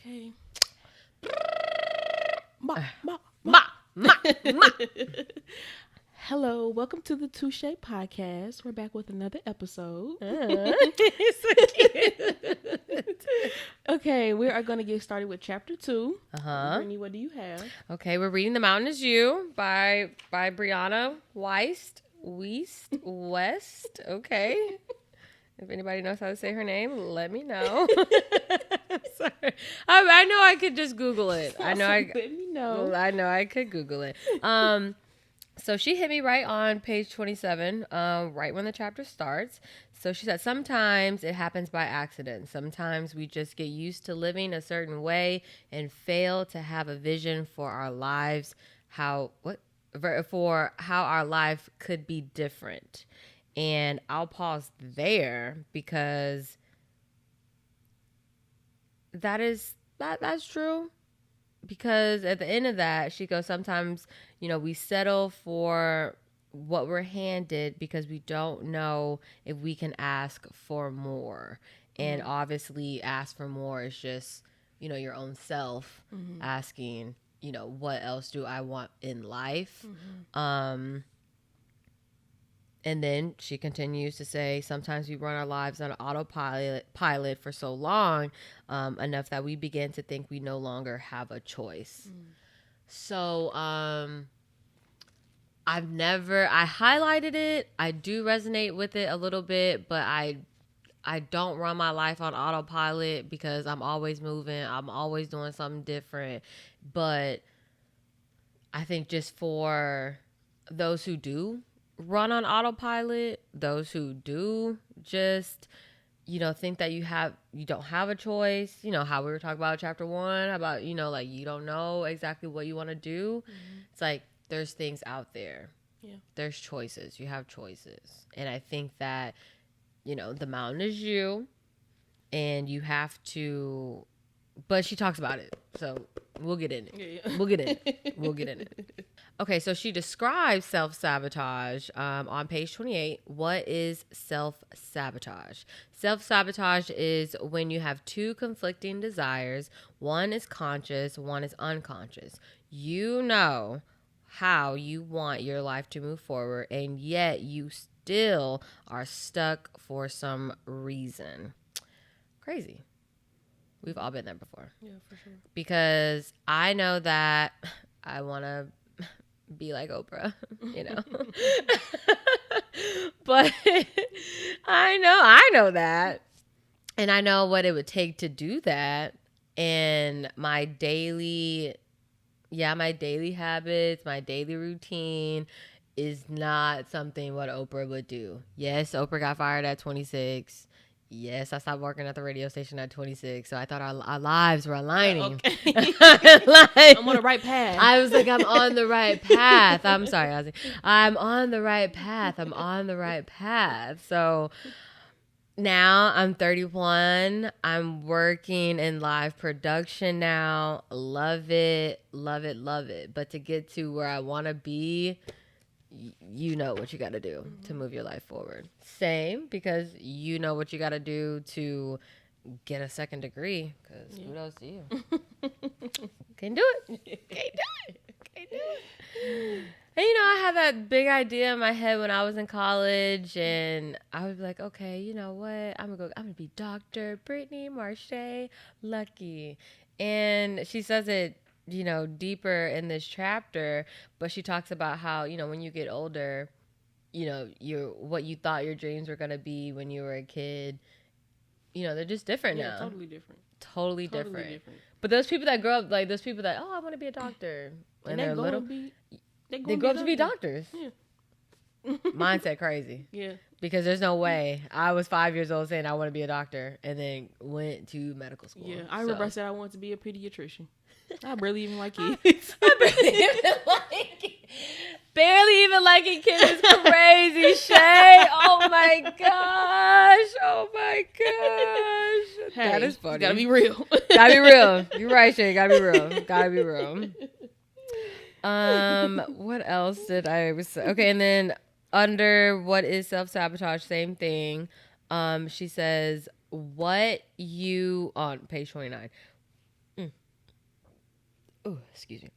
Okay. Hello, welcome to the TwoShays podcast. We're back with another episode. Okay, we are going to get started with chapter 2. Brittney, what do you have? Okay, we're reading The Mountain Is You by Brianna West. Okay. If anybody knows how to say her name, let me know. Sorry. I know I could just Google it. Let me know. I know I could Google it. So she hit me right on page 27, right when the chapter starts. So she said, sometimes it happens by accident. Sometimes we just get used to living a certain way and fail to have a vision for our lives, for how our life could be different. And I'll pause there because that's true. Because at the end of that, she goes, sometimes, we settle for what we're handed because we don't know if we can ask for more. And obviously ask for more is just, your own self asking, what else do I want in life? And then she continues to say, sometimes we run our lives on autopilot for so long, enough that we begin to think we no longer have a choice. So I highlighted it. I do resonate with it a little bit, but I don't run my life on autopilot because I'm always moving. I'm always doing something different. But I think just for those who do run on autopilot, those who do just, think that you don't have a choice, how we were talking about chapter 1, about, like you don't know exactly what you want to do. It's like, there's things out there. Yeah. There's choices. You have choices. And I think that, the mountain is you and you have to, but she talks about it. So we'll get in it. Yeah. We'll get in it. Okay, so she describes self-sabotage on page 28. What is self-sabotage? Self-sabotage is when you have two conflicting desires. One is conscious, one is unconscious. You know how you want your life to move forward, and yet you still are stuck for some reason. Crazy. We've all been there before. Yeah, for sure. Because I know that I want to be like Oprah, but I know that, and I know what it would take to do that. And my daily habits, my daily routine is not something what Oprah would do. Yes, Oprah got fired at 26. Yes, I stopped working at the radio station at 26, so I thought our lives were aligning. Okay. I'm on the right path. I was like, I'm on the right path. I'm sorry, Ozzy. I'm on the right path. So now I'm 31. I'm working in live production now. Love it. But to get to where I want to be, you know what you got to do to move your life forward. Same, because you know what you got to do to get a second degree, because kudos to you. Can do it. And I had that big idea in my head when I was in college, and I would be like, okay, you know what? I'm gonna be Dr. Brittney Marshay Lucky. And she says it, deeper in this chapter, but she talks about how, when you get older, what you thought your dreams were going to be when you were a kid, they're just different now. Totally different. But those people that grow up, like those people that, I want to be a doctor when they're little, they grow up to be doctors. Yeah. Mindset crazy. Yeah. Because there's no way. I was 5 years old saying I want to be a doctor and then went to medical school. Yeah, I remember I said I wanted to be a pediatrician. I barely even like kids. Barely even liking kids is crazy, Shay. Oh my gosh. Hey, that is funny. Gotta be real. You're right, Shay. Gotta be real. What else did I say? Okay, and then under what is self-sabotage, same thing. She says, on page 29. excuse me.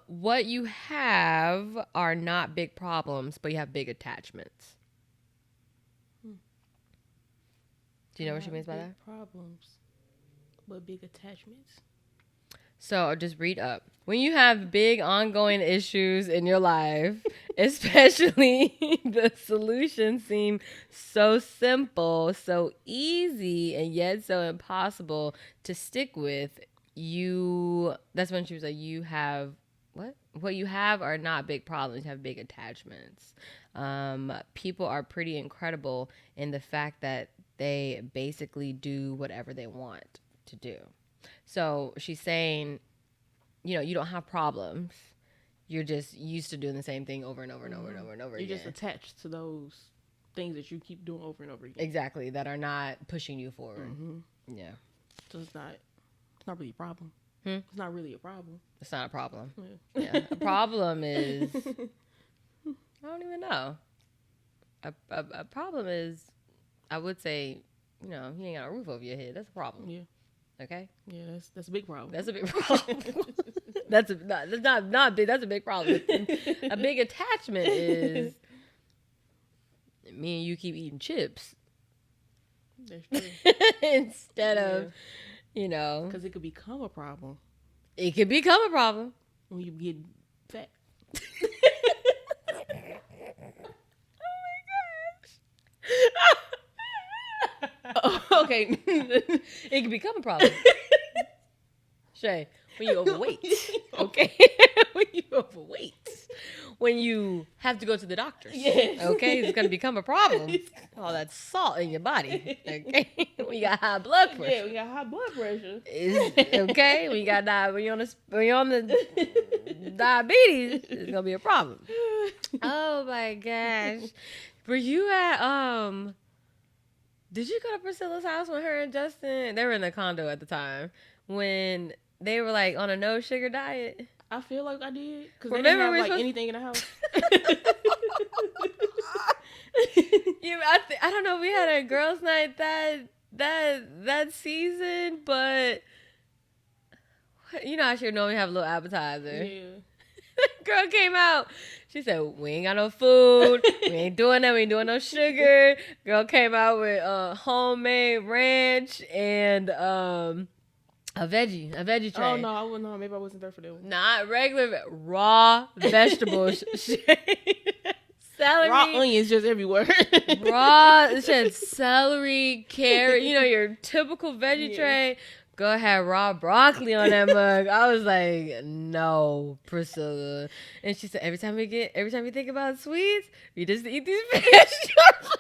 What you have are not big problems, but you have big attachments. Do you know what she means by that? Problems, but big attachments. So I'll just read up. When you have big ongoing issues in your life, especially the solutions seem so simple, so easy, and yet so impossible to stick with, that's when she was like, you have, what you have are not big problems, you have big attachments. People are pretty incredible in the fact that they basically do whatever they want to do. So she's saying, you don't have problems. You're just used to doing the same thing over and over and over and over and over again. You're just attached to those things that you keep doing over and over again. Exactly, that are not pushing you forward. Mm-hmm. Yeah. So it's not really a problem. It's not really a problem. It's not a problem. Yeah. A problem is, I don't even know. A problem is, I would say, you ain't got a roof over your head. That's a problem. Yeah. Okay. Yeah, that's a big problem. That's a big problem. That's not big. That's a big problem. A big attachment is me and you keep eating chips. That's true. Instead of, because it could become a problem. It could become a problem when you get fat. Okay. It can become a problem. Shay, when you overweight. Okay. When you overweight. When you have to go to the doctors. Yes. Okay. It's going to become a problem. All that salt in your body. Okay. When you got high blood pressure. Yeah, we got high blood pressure. Okay. When you're on the diabetes, it's going to be a problem. Oh my gosh. Were you at, did you go to Priscilla's house when her and Justin, they were in the condo at the time, when they were like on a no sugar diet? I feel like I did. Because they didn't have anything in the house. I don't know if we had a girls' night that season, but how she normally have a little appetizer. Yeah. Girl came out. She said, we ain't got no food. We ain't doing that. We ain't doing no sugar. Girl came out with homemade ranch and a veggie tray. Oh, no. I wouldn't know. Maybe I wasn't there for that one. Not regular, raw vegetables. Celery. Raw onions just everywhere. Raw, celery, carrot, your typical veggie tray. Go ahead, raw broccoli on that mug. I was like, no, Priscilla. And she said, every time you think about sweets, you just eat these vegetables.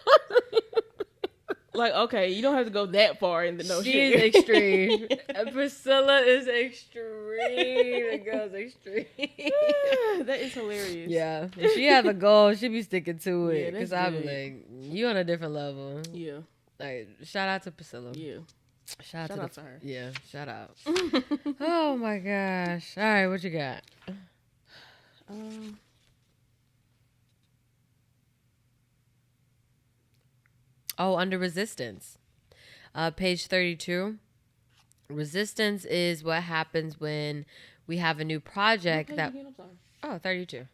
Like, okay, you don't have to go that far in the no sugar. She's extreme. Priscilla is extreme. The girl's extreme. That is hilarious. Yeah. If she have a goal, she be sticking to it. Yeah, because I'm like, you on a different level. Yeah. Like, shout out to Priscilla. Yeah. Shout out to her. Yeah, shout out. Oh my gosh. All right, what you got? Under resistance. Page 32. Resistance is what happens when we have a new project that... Again? I'm sorry. Oh, 32.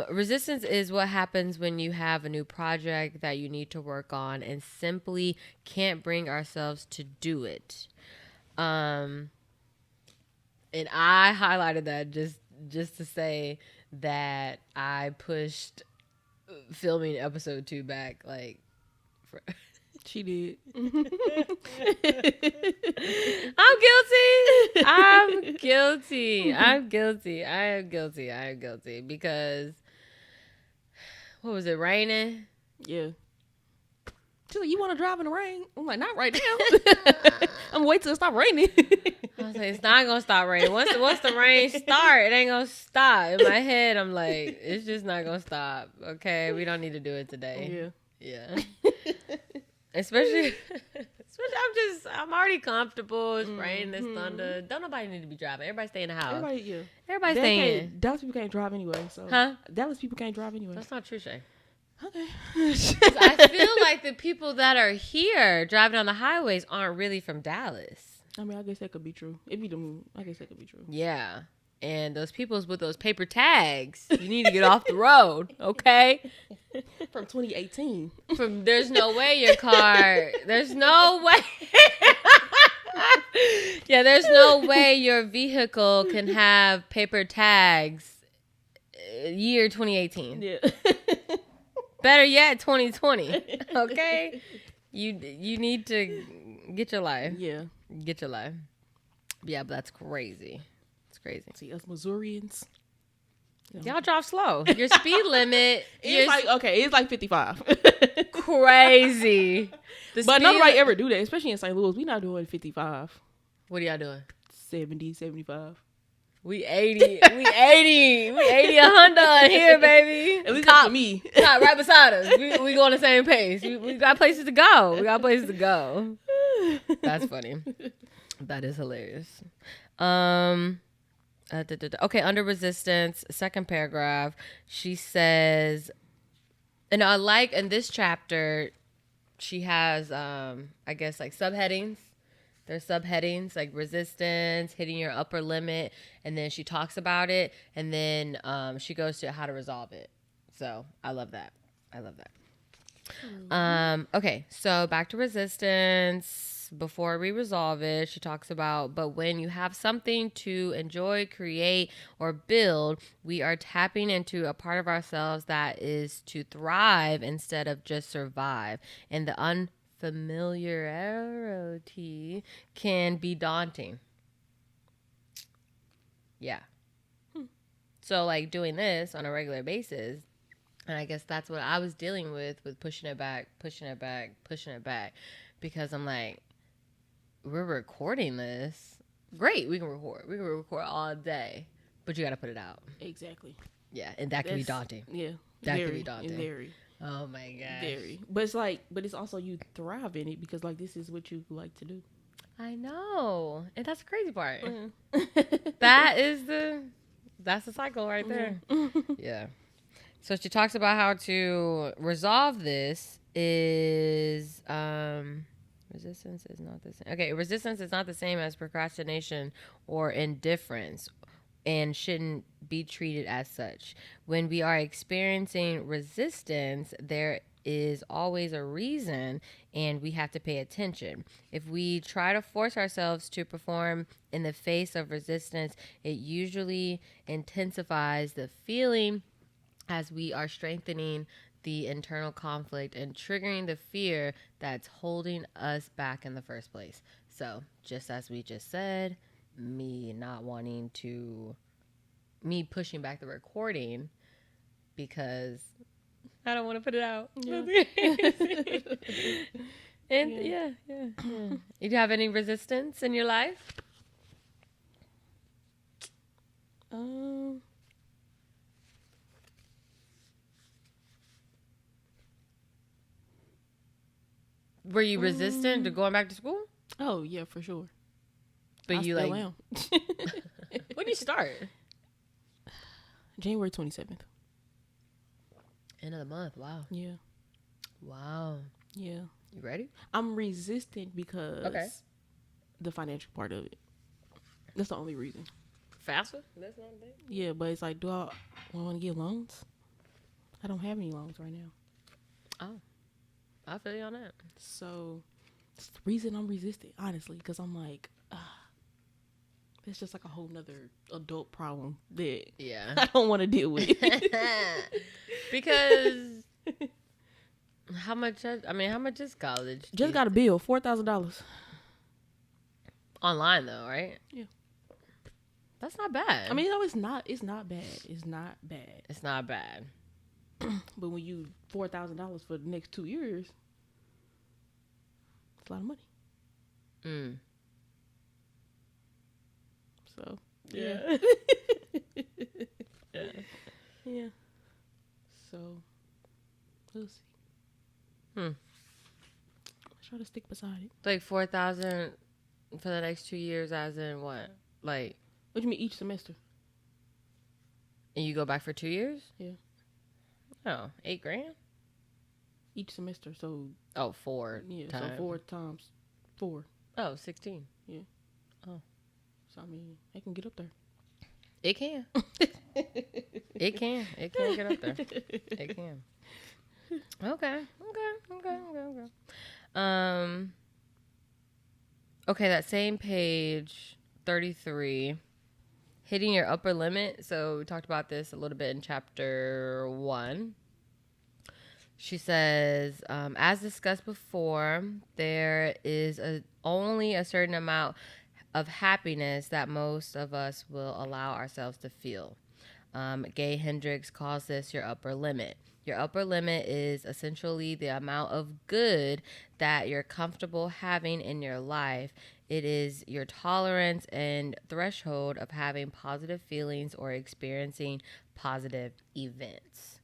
Resistance is what happens when you have a new project that you need to work on and simply can't bring ourselves to do it. And I highlighted that just to say that I pushed filming episode 2 back She did. I'm guilty. I am guilty because what was it, raining? Yeah. She's like, you want to drive in the rain? I'm like, not right now. I'm gonna wait till it stop raining. I was like, it's not gonna stop raining. Once the rain start, it ain't gonna stop. In my head, I'm like, it's just not gonna stop. Okay, we don't need to do it today. Yeah. Especially I'm already comfortable. It's raining, it's thunder. Don't nobody need to be driving. Everybody stay in the house. Everybody stay in. Dallas people can't drive anyway. So Dallas people can't drive anyway. That's not true, Shay. Okay. I feel like the people that are here driving on the highways aren't really from Dallas. I mean, I guess that could be true. It be the moon. I guess that could be true. Yeah. And those peoples with those paper tags, you need to get off the road, okay? From 2018. There's no way your car, there's no way. Yeah, there's no way your vehicle can have paper tags year 2018. Yeah. Better yet, 2020, okay? You need to get your life. Yeah. Get your life. Yeah, but that's crazy. It's crazy. See, us Missourians. Y'all drive slow. Your speed limit It's like, okay, it's like 55. crazy. But nobody ever do that, especially in St. Louis. We not doing 55. What are y'all doing? 70, 75. We 80. We 80. We 80 a Honda in here, baby. At least that's for me. Top, right beside us. We go on the same pace. We got places to go. We got places to go. That's funny. That is hilarious. Okay, under resistance, second paragraph, she says, and I like in this chapter, she has, I guess, like subheadings. There's subheadings like resistance, hitting your upper limit, and then she talks about it, and then she goes to how to resolve it. So I love that. I love that. Okay, so back to resistance. Before we resolve it, she talks about, but when you have something to enjoy, create, or build, we are tapping into a part of ourselves that is to thrive instead of just survive. And the unfamiliarity can be daunting. Yeah. So, like, doing this on a regular basis, and I guess that's what I was dealing with pushing it back, because I'm like, we're recording this. Great, we can record. We can record all day, but you got to put it out. Exactly. Yeah, and that can be daunting. Yeah. That can be daunting. Very. Oh my gosh. Very. But it's like, but it's also you thrive in it because like this is what you like to do. I know, and that's the crazy part. Mm. That's the cycle right there. Yeah. So she talks about how to resolve this is resistance is not the same. Okay, resistance is not the same as procrastination or indifference and shouldn't be treated as such. When we are experiencing resistance, there is always a reason and we have to pay attention. If we try to force ourselves to perform in the face of resistance, it usually intensifies the feeling as we are strengthening the internal conflict and triggering the fear that's holding us back in the first place. So, just as we just said, me pushing back the recording because I don't want to put it out. Yeah. And yeah. You have any resistance in your life? Were you resistant to going back to school? Oh yeah, for sure. But I you still like am. when did you start? January 27th. End of the month. Wow. Yeah. Wow. Yeah. You ready? I'm resistant because the financial part of it. That's the only reason. Faster? That's not a thing. Yeah, but it's like, do I want to get loans? I don't have any loans right now. Oh. I feel you on that. So, that's the reason I'm resistant, honestly, because I'm like, it's just like a whole nother adult problem that I don't want to deal with. Because how much is college? Just got a bill, $4,000. Online though, right? Yeah. That's not bad. I mean, no, it's not bad. It's not bad. It's not bad. But when you $4,000 for the next 2 years, it's a lot of money. So yeah. Yeah. So we'll see. I'll try to stick beside it. Like 4,000 for the next 2 years, as in what? Like, what do you mean each semester? And you go back for 2 years? Yeah. Oh, $8,000 each semester. So 4 yeah. times. So 4 times 4. Oh, 16. Yeah. Oh. So, I mean, it can get up there. It can. It can. It can get up there. It can. Okay. Okay, that same page, 33, hitting your upper limit. So we talked about this a little bit in chapter 1. She says, as discussed before, there is only a certain amount of happiness that most of us will allow ourselves to feel. Gay Hendricks calls this your upper limit. Your upper limit is essentially the amount of good that you're comfortable having in your life. It is your tolerance and threshold of having positive feelings or experiencing positive events.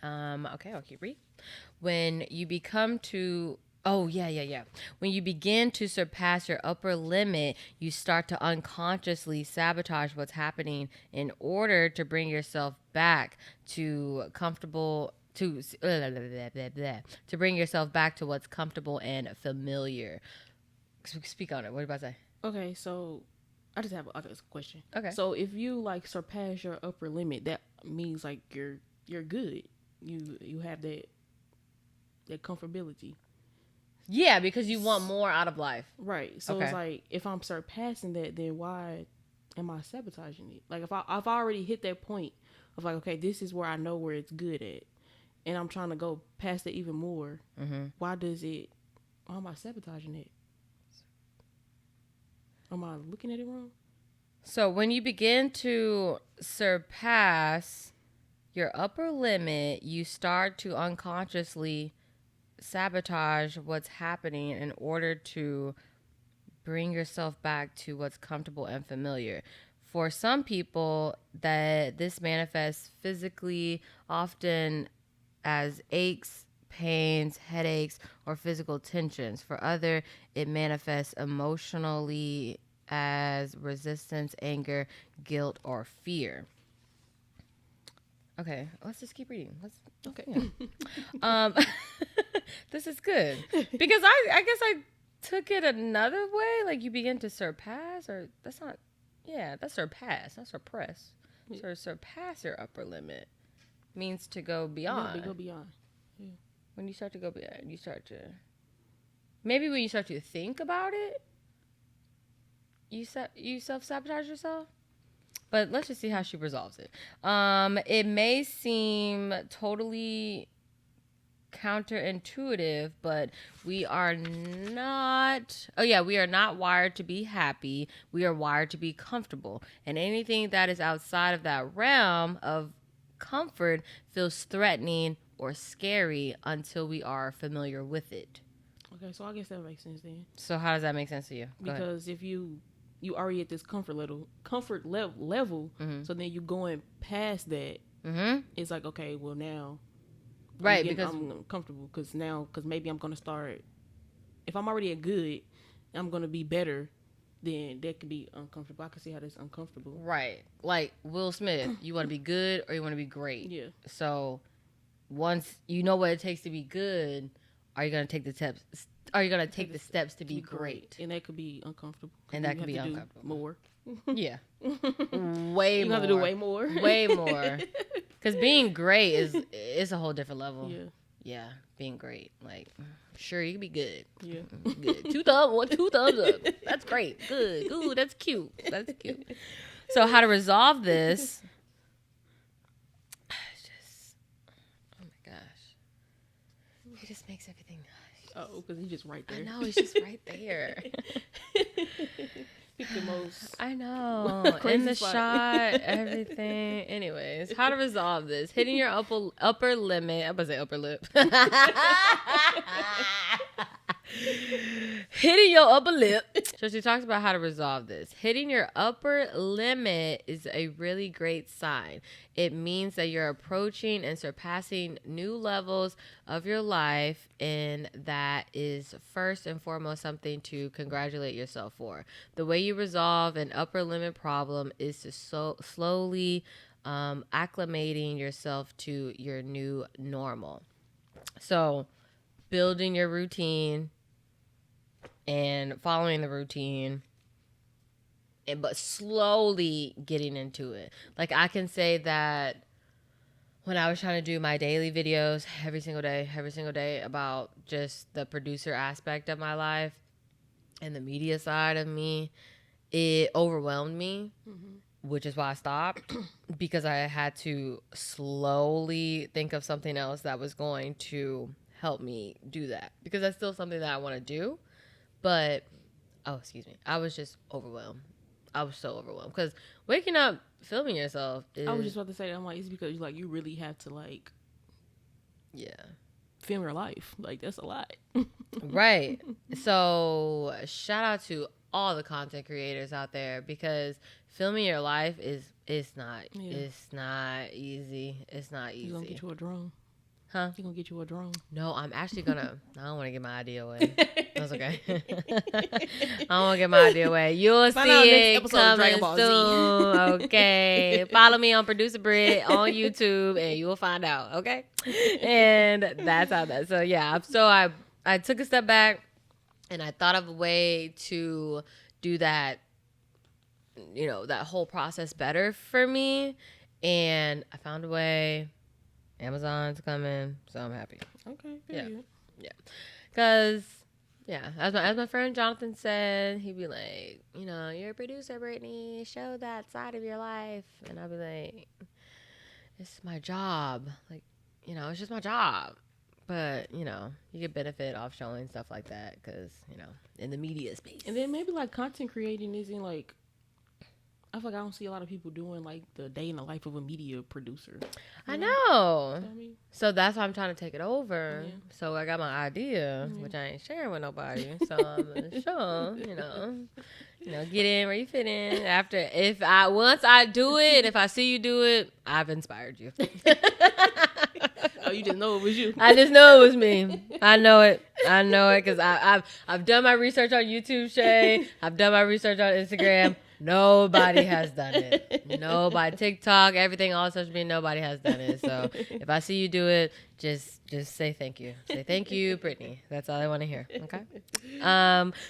Okay, I'll keep reading. When you begin to surpass your upper limit, you start to unconsciously sabotage what's happening in order to bring yourself back to bring yourself back to what's comfortable and familiar. Speak on it. What are you about to say? Okay, so I just have a question. Okay. So if you like surpass your upper limit, that means like you're good. You have that comfortability. Yeah, because you want more out of life. Right. So It's like, if I'm surpassing that, then why am I sabotaging it? Like, if I've already hit that point of like, okay, this is where I know where it's good at, and I'm trying to go past it even more, why am I sabotaging it? Am I looking at it wrong? So when you begin to surpass your upper limit, you start to unconsciously sabotage what's happening in order to bring yourself back to what's comfortable and familiar. For some people, that this manifests physically, often as aches, pains, headaches, or physical tensions. For others, it manifests emotionally as resistance, anger, guilt, or fear. Okay, let's just keep reading. This is good because I guess I took it another way. Like, you begin to surpass, or that's surpass, not suppress. So surpass your upper limit means to go beyond. Yeah, go beyond. Yeah. When you start to go beyond, when you start to think about it, you self-sabotage yourself. But let's just see how she resolves it. It may seem totally counterintuitive, but we are not wired to be happy. We are wired to be comfortable. And anything that is outside of that realm of comfort feels threatening or scary until we are familiar with it. Okay, so I guess that makes sense then. So how does that make sense to you? Because if you already at this comfort level, so then you going past that, it's like, okay, well now, right, because I'm comfortable because maybe I'm gonna start. If I'm already at good, I'm gonna be better. Then that could be uncomfortable. I can see how that's uncomfortable. Right, like Will Smith, you want to be good or you want to be great. Yeah. So once you know what it takes to be good, are you gonna take the steps? Are you gonna take the steps to be great? And that could be uncomfortable. And that could be uncomfortable. More. Yeah. Way more. You have to do way more. Way more. Because being great is a whole different level. Yeah. Yeah, being great. Like, sure, you can be good. Yeah. Good. Two thumbs up. That's great. Good. Ooh, that's cute. That's cute. So how to resolve this? Oh my gosh. He just makes everything nice. Oh, because he's just right there. I know, he's just right there. Pick the most. I know. In the shot, everything. Anyways, how to resolve this? Hitting your upper limit. I'm about to say upper lip. Hitting your upper lip. So she talks about how to resolve this. Hitting your upper limit is a really great sign. It means that you're approaching and surpassing new levels of your life, and that is first and foremost something to congratulate yourself for. The way you resolve an upper limit problem is to slowly acclimating yourself to your new normal. So building your routine, and following the routine, but slowly getting into it. Like, I can say that when I was trying to do my daily videos every single day about just the producer aspect of my life and the media side of me, it overwhelmed me, which is why I stopped, because I had to slowly think of something else that was going to help me do that, because that's still something that I want to do. But, I was just overwhelmed. I was so overwhelmed because waking up, filming yourself is... I was just about to say that. I'm like, it's because like you really have to like, film your life. Like, that's a lot. Right. So shout out to all the content creators out there, because filming your life is not it's not easy. It's not easy. You gonna get you a drone? Huh? You gonna get you a drone? No, I'm actually gonna. I don't want to give my idea away. That's okay. I don't want to give my idea away. You'll see it coming soon. Okay. Follow me on Producer Britt on YouTube, and you will find out. Okay. And that's how that. So yeah. So I took a step back, and I thought of a way to do that. You know, that whole process better for me, and I found a way. Amazon's coming, so I'm happy. Okay. Yeah. Because, as my friend Jonathan said, he'd be like, you know, you're a producer, Brittney. Show that side of your life. And I'd be like, it's my job. Like, you know, it's just my job. But, you know, you get benefit off showing stuff like that because, you know, in the media space. And then maybe, like, content creating isn't, like, I feel like I don't see a lot of people doing like the day in the life of a media producer. I know. You know what I mean? So that's why I'm trying to take it over. Yeah. So I got my idea, which I ain't sharing with nobody. So I'm gonna show, you know, get in where you fit in. Once I do it, if I see you do it, I've inspired you. Oh, you just know it was you. I just know it was me. I know it because I've done my research on YouTube, Shay. I've done my research on Instagram. Nobody has done it. Nobody. TikTok, everything, all social media, nobody has done it. So if I see you do it, just say thank you. Say thank you, Brittney. That's all I want to hear. Okay.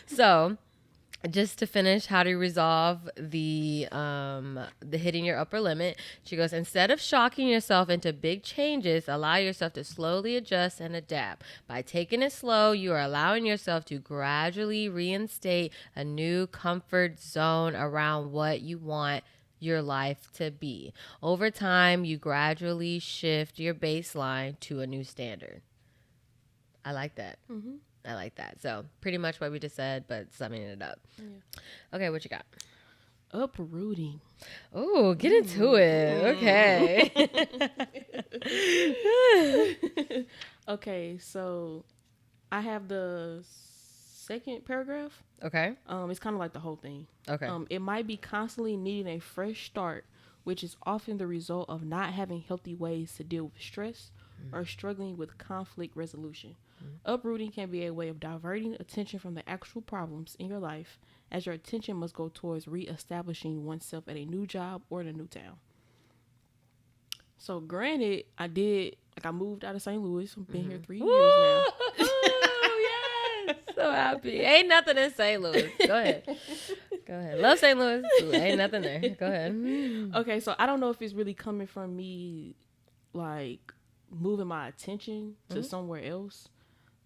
So just to finish, how to resolve the hitting your upper limit. She goes, instead of shocking yourself into big changes, allow yourself to slowly adjust and adapt. By taking it slow, you are allowing yourself to gradually reinstate a new comfort zone around what you want your life to be. Over time, you gradually shift your baseline to a new standard. I like that. Mm-hmm. I like that. So pretty much what we just said, but summing it up. Yeah. Okay, what you got? Uprooting. Oh, get into it. Okay. Okay, so I have the second paragraph. Okay. It's kind of like the whole thing. Okay. It might be constantly needing a fresh start, which is often the result of not having healthy ways to deal with stress or struggling with conflict resolution. Uprooting can be a way of diverting attention from the actual problems in your life, as your attention must go towards reestablishing oneself at a new job or in a new town. So granted, I moved out of St. Louis. I've been here 3 years now. Yes. So happy. Ain't nothing in St. Louis. Go ahead. Love St. Louis. Ain't nothing there. Go ahead. Okay, so I don't know if it's really coming from me, like, moving my attention to somewhere else,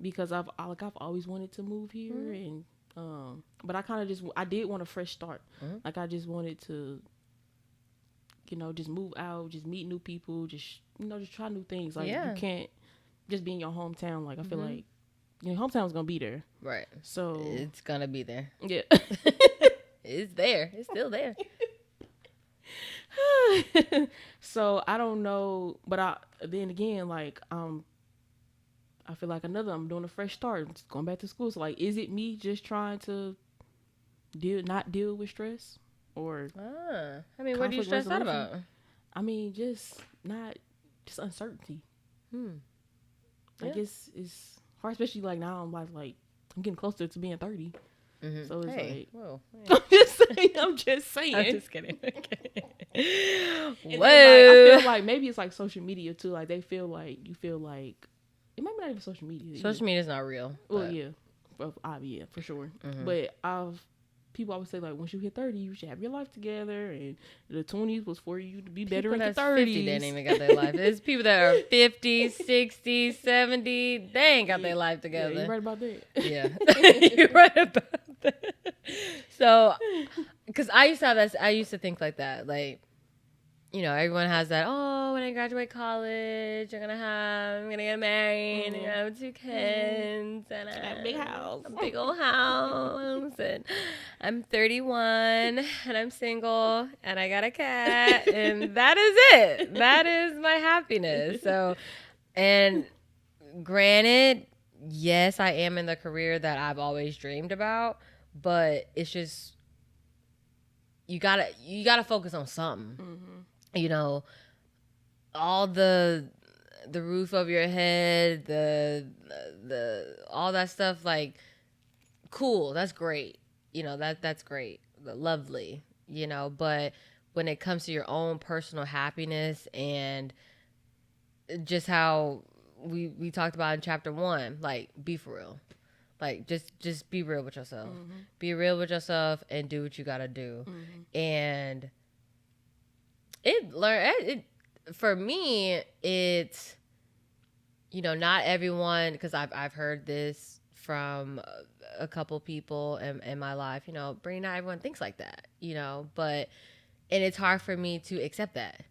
because I've always wanted to move here, and but I did want a fresh start. Like, I just wanted to, you know, just move out, just meet new people, just try new things. Like, you can't just be in your hometown. Like, I feel like your hometown's gonna be there, right? So it's gonna be there. Yeah. It's there. It's still there. So I don't know, but then again, like, I feel like I'm doing a fresh start, just going back to school. So, like, is it me just trying to not deal with stress, or I mean, what do you stress out about? I mean, just uncertainty. I guess it's hard, especially like now. I'm like I'm getting closer to being 30. So it's whoa. I'm just saying. I'm just kidding. Okay. Whoa. Like, I feel like maybe it's like social media too. Like, you feel like it might be not even social media. Social media is not real. Well, yeah. Yeah, for sure. But people always say, like, once you hit 30, you should have your life together, and the 20s was for you to be better in the 30s. 50 they ain't even got their life. There's people that are 50, 60, 70. They ain't got their life together. Yeah, you're right about that. Yeah. You're right about that. So, because I used to think like that. Like, you know, everyone has that, oh, when I graduate college, I'm gonna get married, and have 2 kids, and a big house. A big old house, and I'm 31, and I'm single, and I got a cat, and that is it. That is my happiness. So, and granted, yes, I am in the career that I've always dreamed about, but it's just, you gotta focus on something. You know, all the roof over your head, the all that stuff, like, cool, that's great. You know, that's great. Lovely, you know, but when it comes to your own personal happiness and just how we talked about in chapter 1, like, be for real. Like, just be real with yourself. Be real with yourself and do what you gotta do. And for me, it's, you know, not everyone, because I've heard this from a couple people in my life, you know, Brittney, not everyone thinks like that, you know, and it's hard for me to accept that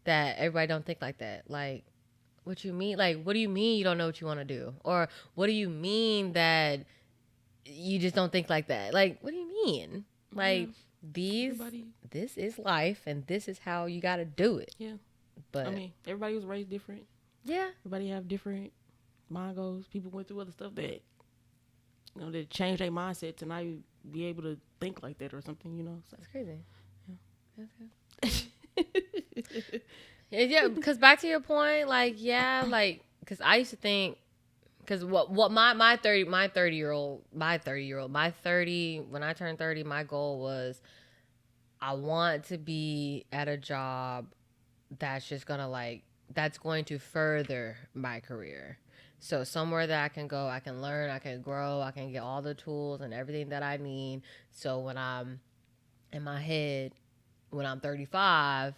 everybody don't think like that. Like, what you mean? Like, what do you mean you don't know what you want to do? Or what do you mean that you just don't think like that? Like, what do you mean? Like, this is life, and this is how you got to do it. Yeah. But I mean, everybody was raised different. Yeah. Everybody have different mind goals. People went through other stuff that, you know, that changed their mindset to now you be able to think like that or something, you know. So. That's crazy. Yeah. That's good. Yeah, because back to your point, like, yeah, like, because I used to think, because what my 30 when I turned 30, my goal was, I want to be at a job that's just gonna, like, that's going to further my career. So somewhere that I can go, I can learn, I can grow, I can get all the tools and everything that I need. So when I'm in my head, when I'm 35,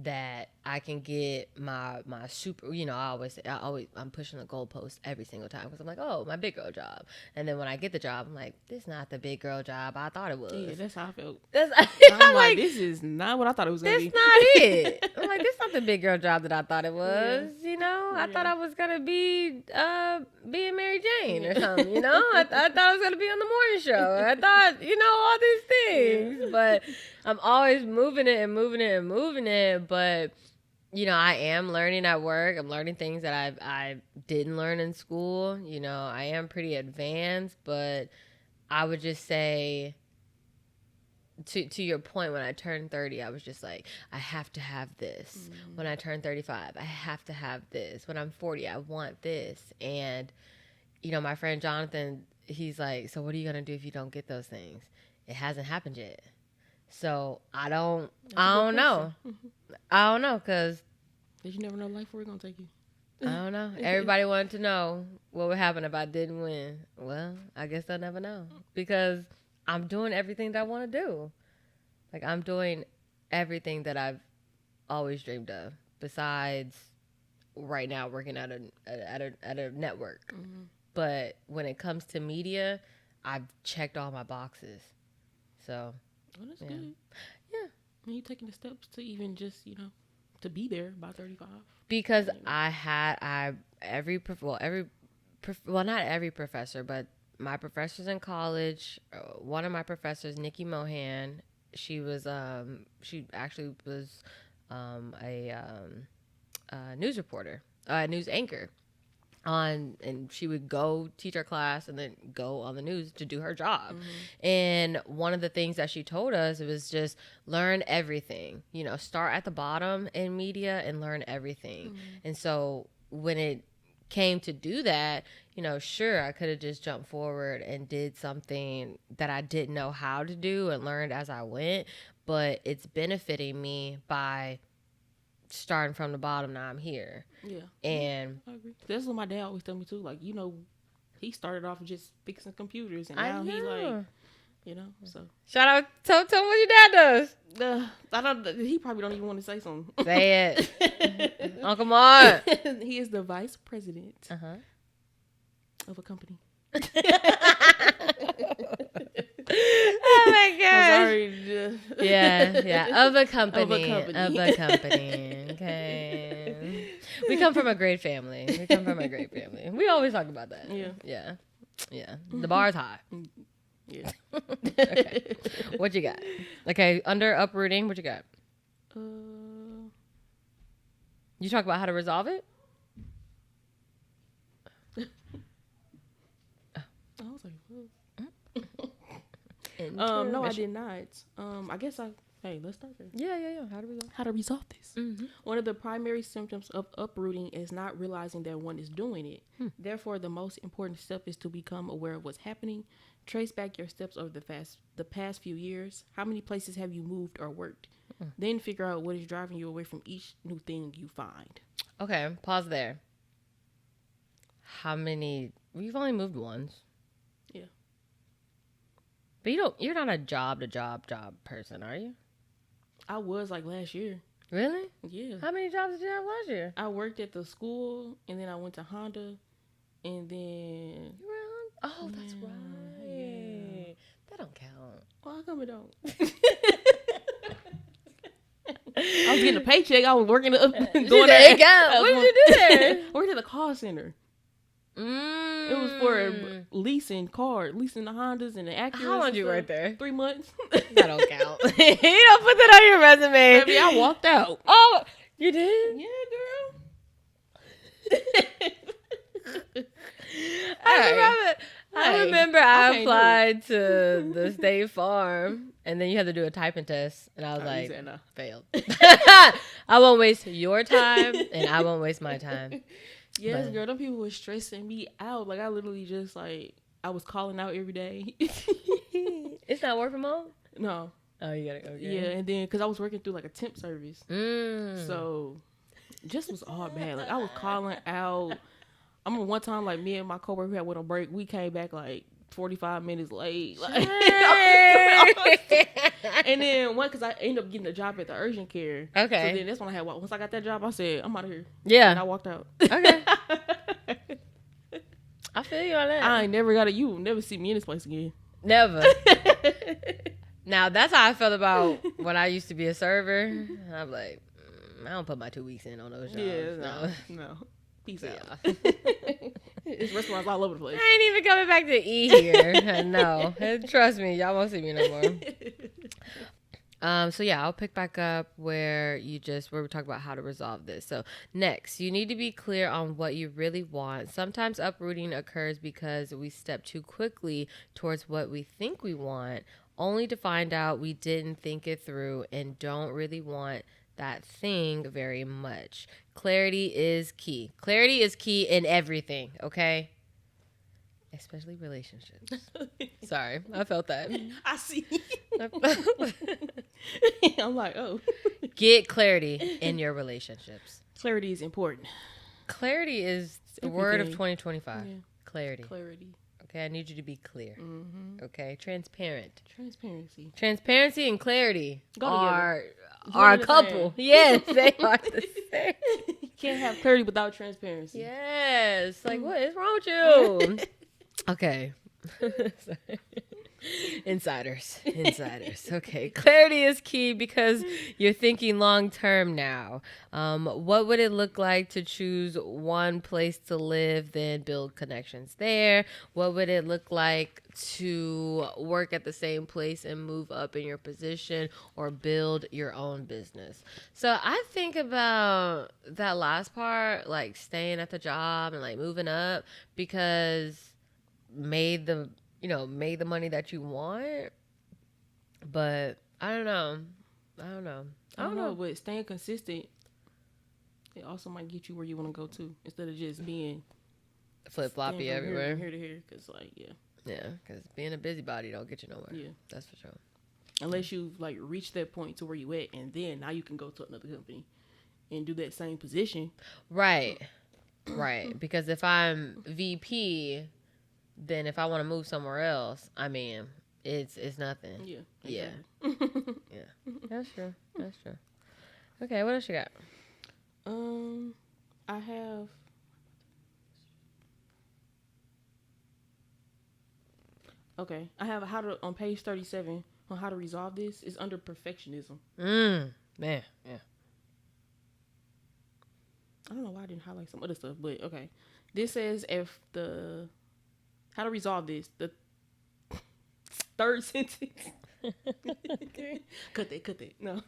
that I can get my super, you know, I'm pushing the goalpost every single time, because I'm like, oh, my big girl job. And then when I get the job, I'm like, this is not the big girl job I thought it was. Yeah, that's how I felt. I'm like, this is not what I thought it was going to be. That's not it. I'm like, this is not the big girl job that I thought it was. Yeah. You know, I thought I was going to be being Mary Jane or something, you know. I thought I was going to be on the morning show. I thought, you know, all these things. Yeah. But I'm always moving it. But, you know, I am learning at work. I'm learning things that I didn't learn in school. You know, I am pretty advanced, but I would just say, to your point, when I turned 30, I was just like, I have to have this. When I turn 35, I have to have this. When I'm 40, I want this. And, you know, my friend Jonathan, he's like, so what are you going to do if you don't get those things? It hasn't happened yet. So I don't know. I don't know, because you never know life where it's going to take you. I don't know. Everybody wanted to know what would happen if I didn't win. Well, I guess they'll never know, because I'm doing everything that I want to do. Like, I'm doing everything that I've always dreamed of, besides right now working at a network. But when it comes to media, I've checked all my boxes. So, well, that's good. Yeah. And you taking the steps to even just, you know, to be there by 35. Because not every professor, but my professors in college, one of my professors, Nikki Mohan, she actually was a news reporter, a news anchor and she would go teach our class and then go on the news to do her job. And one of the things that she told us, it was just learn everything, you know, start at the bottom in media and learn everything. And so when it came to do that, you know, sure, I could have just jumped forward and did something that I didn't know how to do and learned as I went, but it's benefiting me by starting from the bottom. Now I'm here. Yeah. And I agree. That's what my dad always told me too. Like, you know, he started off just fixing computers, and now he like, you know. So shout out, tell him what your dad does. I don't. He probably don't even want to say something. Say it, Uncle Mark. He is the vice president of a company. Oh my gosh. Yeah. Of a company. Okay. We come from a great family. We always talk about that. Yeah. The bar's high. Yeah. Okay. What you got? Okay, under uprooting, what you got? You talk about how to resolve it? I was like, no, I did not. I guess hey, let's start there. Yeah. How to resolve this? Mm-hmm. One of the primary symptoms of uprooting is not realizing that one is doing it. Therefore, the most important step is to become aware of what's happening. Trace back your steps over the past few years. How many places have you moved or worked? Then figure out what is driving you away from each new thing you find. Okay, pause there. How many? You've only moved once. Yeah. But you're not a job person, are you? I was like last year. Really? Yeah. How many jobs did you have last year? I worked at the school, and then I went to Honda, and then... You were on? Oh, that's right. Yeah. That don't count. Well, how come it don't? I was getting a paycheck. I was working doing that. What did you do there? I worked at a call center. It was for leasing the Hondas and the Acuras. How long did you work there? 3 months. That don't count. You don't put that on your resume. Maybe I walked out. Oh, you did? Yeah, girl. I remember I applied to the State Farm, and then you had to do a typing test, and I was like, failed. I won't waste your time, and I won't waste my time. Yes, girl, them people were stressing me out. Like, I literally just, like, I was calling out every day. It's not work from home? No. Oh, you gotta go. Okay. Yeah, and then, because I was working through, like, a temp service. So, just was all bad. Like, I was calling out. I remember one time, like, me and my coworker who had went on break, we came back, like, 45 minutes late. Like, and then because I ended up getting a job at the urgent care. Okay. So then that's when I had, once I got that job, I said, I'm out of here. Yeah. And I walked out. Okay. I feel you on that. I ain't never you will never see me in this place again. Never. Now, that's how I felt about when I used to be a server. I'm like, I don't put my 2 weeks in on those jobs. Yeah, no. Peace out. It's restaurants all over the place. I ain't even coming back to eat here. No. Trust me, y'all won't see me no more. So yeah, I'll pick back up where we talk about how to resolve this. So next, you need to be clear on what you really want. Sometimes uprooting occurs because we step too quickly towards what we think we want, only to find out we didn't think it through and don't really want that thing very much. Clarity is key. Clarity is key in everything, okay? Especially relationships. Sorry, I felt that. I see. I'm like, oh. Get clarity in your relationships. Clarity is important. Clarity is the word of 2025. Yeah. Clarity. Okay, I need you to be clear. Mm-hmm. Okay, Transparency and clarity are a couple. Yes, they are the same. You can't have clarity without transparency. Yes. Like, what is wrong with you? Okay. Insiders. Okay. Clarity is key because you're thinking long term now. What would it look like to choose one place to live, then build connections there? What would it look like to work at the same place and move up in your position or build your own business? So I think about that last part, like staying at the job and like moving up, because made the money that you want, but I don't know, but staying consistent, it also might get you where you want to go to, instead of just being flip-floppy everywhere, here to here, because because being a busybody don't get you nowhere. Yeah, that's for sure. Unless you like reach that point to where you at, and then now you can go to another company and do that same position, right, because if I'm VP, then if I want to move somewhere else, I mean, it's nothing. Yeah. Yeah. Exactly. Yeah. That's true. That's true. Okay, what else you got? I have. Okay, I have how to on page 37 on how to resolve this is under perfectionism. Man, yeah. I don't know why I didn't highlight some other stuff, but okay. This says if the how to resolve this. The third sentence. Okay. Cut that. No.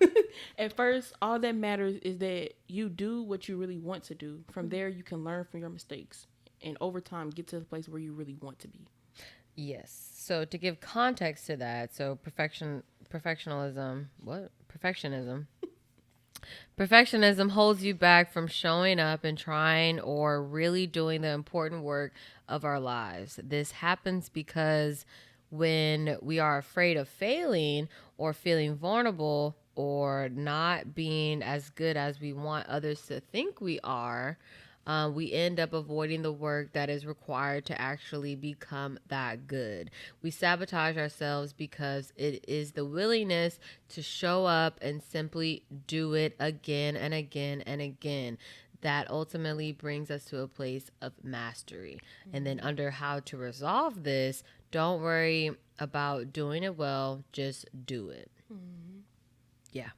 At first, all that matters is that you do what you really want to do. From there, you can learn from your mistakes, and over time, get to the place where you really want to be. Yes. So to give context to that, so perfectionism. Perfectionism holds you back from showing up and trying or really doing the important work of our lives. This happens because when we are afraid of failing or feeling vulnerable or not being as good as we want others to think we are, we end up avoiding the work that is required to actually become that good. We sabotage ourselves because it is the willingness to show up and simply do it again and again and again that ultimately brings us to a place of mastery. Mm-hmm. And then under how to resolve this, don't worry about doing it well, just do it. Mm-hmm. Yeah.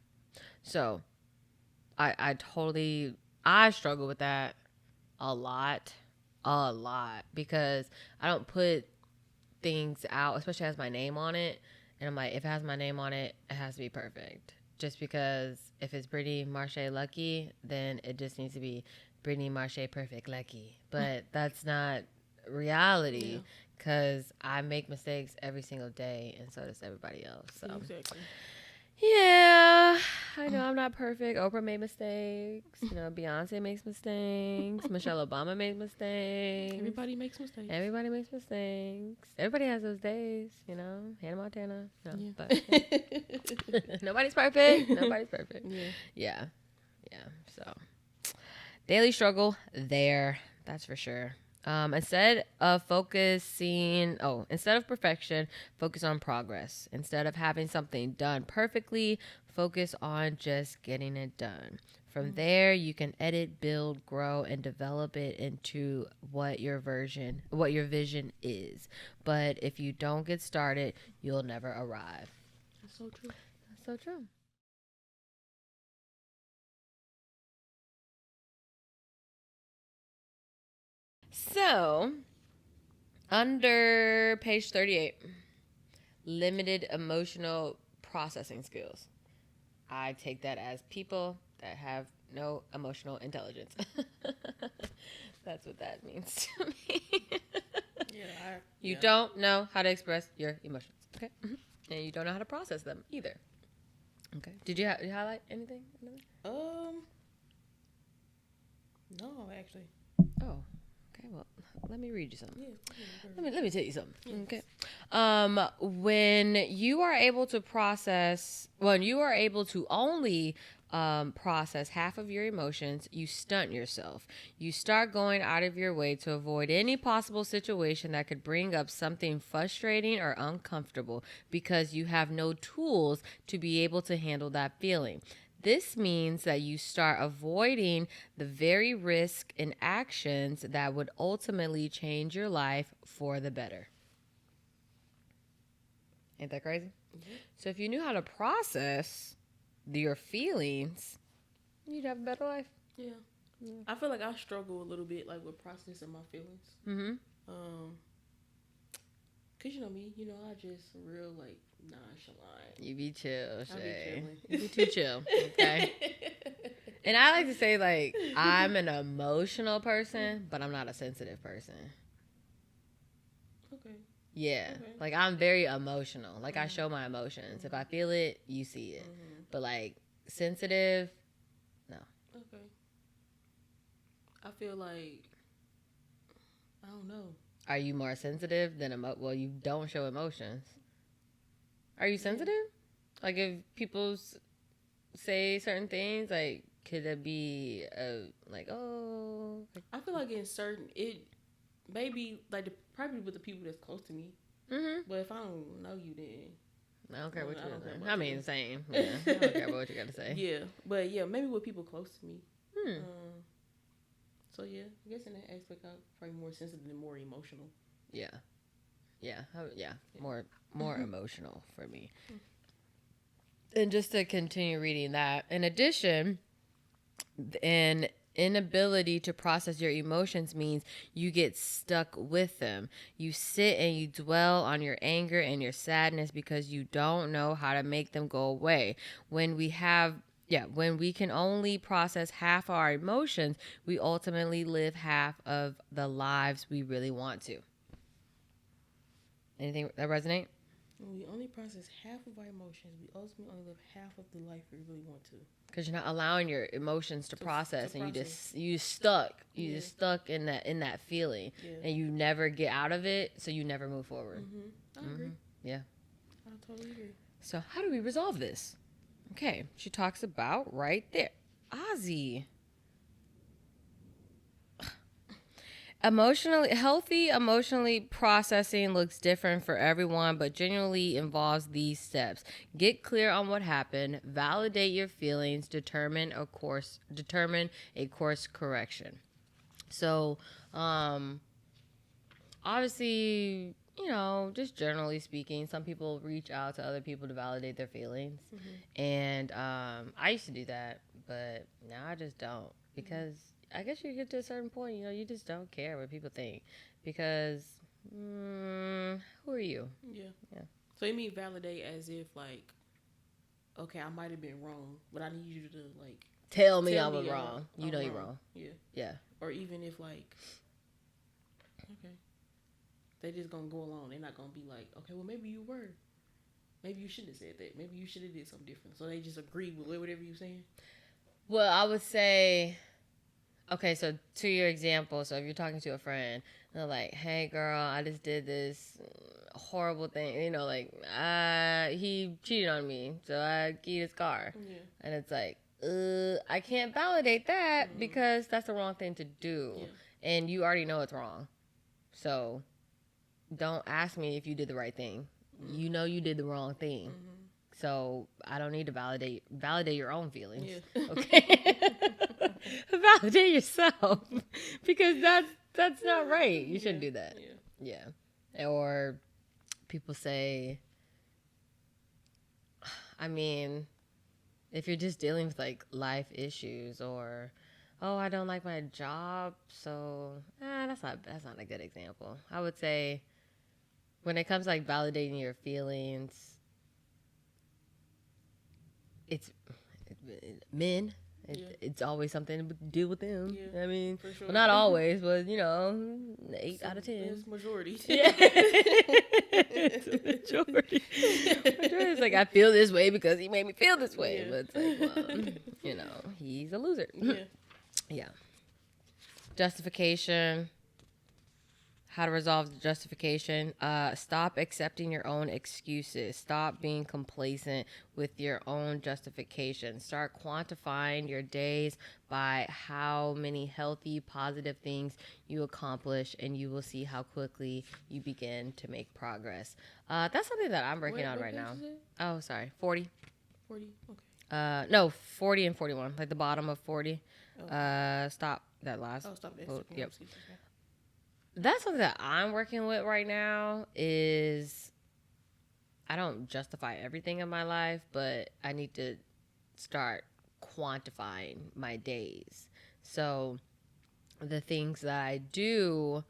So I struggle with that a lot because I don't put things out, especially has my name on it, and I'm like, if it has my name on it, it has to be perfect. Just because if it's Brittney Marshay Lucky, then it just needs to be Brittney Marshay Perfect Lucky. But that's not reality because I make mistakes every single day, and so does everybody else. So. Exactly. Yeah, I know I'm not perfect. Oprah made mistakes. You know, Beyonce makes mistakes. Michelle Obama made mistakes. Everybody makes mistakes. Everybody has those days, you know. Hannah Montana. No, yeah. But yeah. Nobody's perfect. Yeah. So, daily struggle there. That's for sure. Instead of perfection, focus on progress. Instead of having something done perfectly, focus on just getting it done. From there, you can edit, build, grow, and develop it into what your vision is. But if you don't get started, you'll never arrive. That's so true. So, under page 38, limited emotional processing skills. I take that as people that have no emotional intelligence. That's what that means to me. You don't know how to express your emotions, okay? Mm-hmm. And you don't know how to process them either. Okay. Did you highlight anything? No, actually. Oh. Okay, well, let me read you something. Yeah, let me tell you something. Yes. Okay. When you are able to only process half of your emotions, you stunt yourself. You start going out of your way to avoid any possible situation that could bring up something frustrating or uncomfortable because you have no tools to be able to handle that feeling. This means that you start avoiding the very risk and actions that would ultimately change your life for the better. Ain't that crazy? Mm-hmm. So if you knew how to process your feelings, you'd have a better life. Yeah. I feel like I struggle a little bit like with processing my feelings. Mm-hmm. Cause you know me, I just real like nonchalant. You be chill, Shay. You be too chill, okay? And I like to say like I'm an emotional person, but I'm not a sensitive person. Okay. Yeah, like I'm very emotional. Like I show my emotions. If I feel it, you see it. But like sensitive, no. Okay. I feel like I don't know. Are you more sensitive than well, you don't show emotions. Are you sensitive? Like if people say certain things, like could it be like, oh? I feel like in certain maybe like probably with the people that's close to me. Mm-hmm. But if I don't know you, then I don't care what you don't care say. about I mean, you. same. Yeah, I don't care about what you got to say. Yeah, but yeah, maybe with people close to me. Hmm. So yeah, I guess in that aspect, I'm probably more sensitive and more emotional. Yeah. More emotional for me. And just to continue reading that, in addition, an inability to process your emotions means you get stuck with them. You sit and you dwell on your anger and your sadness because you don't know how to make them go away. When we can only process half our emotions, we ultimately live half of the lives we really want to. Anything that resonate? When we only process half of our emotions, we ultimately only live half of the life we really want to. Because you're not allowing your emotions to process, and you stuck in that feeling, and you never get out of it, so you never move forward. I agree. Yeah, I totally agree. So how do we resolve this? Okay, she talks about right there, Ozzy. Emotionally processing looks different for everyone, but generally involves these steps. Get clear on what happened, validate your feelings, determine a course correction. So, obviously, just generally speaking, some people reach out to other people to validate their feelings. And I used to do that, but now I just don't, because I guess you get to a certain point, you just don't care what people think, because who are you? Yeah. So you mean validate as if like, okay, I might have been wrong, but I need you to like tell me I was wrong. You're wrong. Yeah. Or even if like, okay, they just gonna go along. They're not gonna be like, okay, well maybe you were. Maybe you shouldn't have said that. Maybe you should have did something different. So they just agree with whatever you're saying. Well, I would say, okay, so to your example, so if you're talking to a friend, they're like, hey, girl, I just did this horrible thing. He cheated on me, so I keyed his car. Yeah. And it's like, I can't validate that because that's the wrong thing to do. Yeah. And you already know it's wrong. So don't ask me if you did the right thing. You know you did the wrong thing. So I don't need to validate your own feelings. Yeah. Okay. Validate yourself, because that's not right. You shouldn't do that. Yeah. Or people say, I mean, if you're just dealing with like life issues, or I don't like my job, so that's not a good example. I would say when it comes to like validating your feelings, it's men. It's always something to do with them. Yeah, I mean, sure. Well, not always, but 8 out of 10. It's majority. Yeah, it's a majority. It's like, I feel this way because he made me feel this way. Yeah. But it's like, well, he's a loser. Yeah. Justification. How to resolve the justification. Stop accepting your own excuses. Stop being complacent with your own justification. Start quantifying your days by how many healthy, positive things you accomplish, and you will see how quickly you begin to make progress. That's something that I'm working on right now. Oh, sorry. 40. 40? Okay. No, 40 and 41. Like the bottom of 40. Okay. Stop that last. Oh, stop that. Yep. That's something that I'm working with right now. Is I don't justify everything in my life, but I need to start quantifying my days. So the things that I do,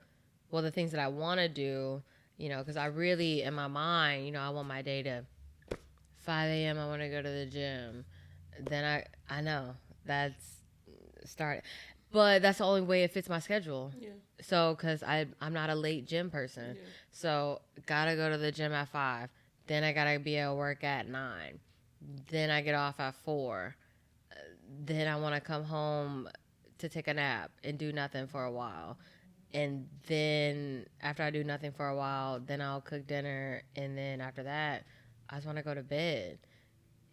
the things that I want to do, because I really, in my mind, I want my day to 5 a.m. I want to go to the gym. Then I know that's start. But that's the only way it fits my schedule. Yeah. So, because I'm not a late gym person. Yeah. So, gotta go to the gym at 5. Then I gotta be at work at 9. Then I get off at 4. Then I want to come home to take a nap and do nothing for a while. And then after I do nothing for a while, then I'll cook dinner. And then after that, I just want to go to bed.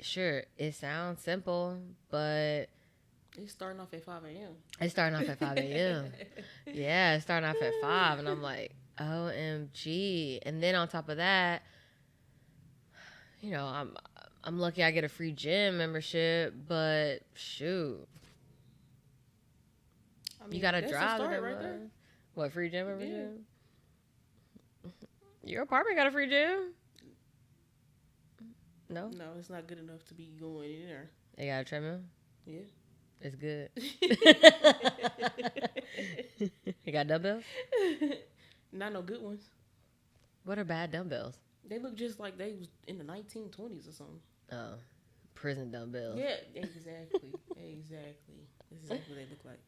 Sure, it sounds simple, but It's starting off at 5 a.m. It's starting off at 5 a.m. Yeah, it's starting off at 5, and I'm like, OMG. And then on top of that, you know, I'm lucky I get a free gym membership, but shoot. I mean, you gotta drive right there. What, free gym membership? Yeah. Your apartment got a free gym? No? No, it's not good enough to be going in there. They got a treadmill? Yeah. It's good. You got dumbbells? Not no good ones. What are bad dumbbells? They look just like they was in the 1920s or something. Oh, prison dumbbells. Yeah, exactly. Exactly. This is exactly what they look like.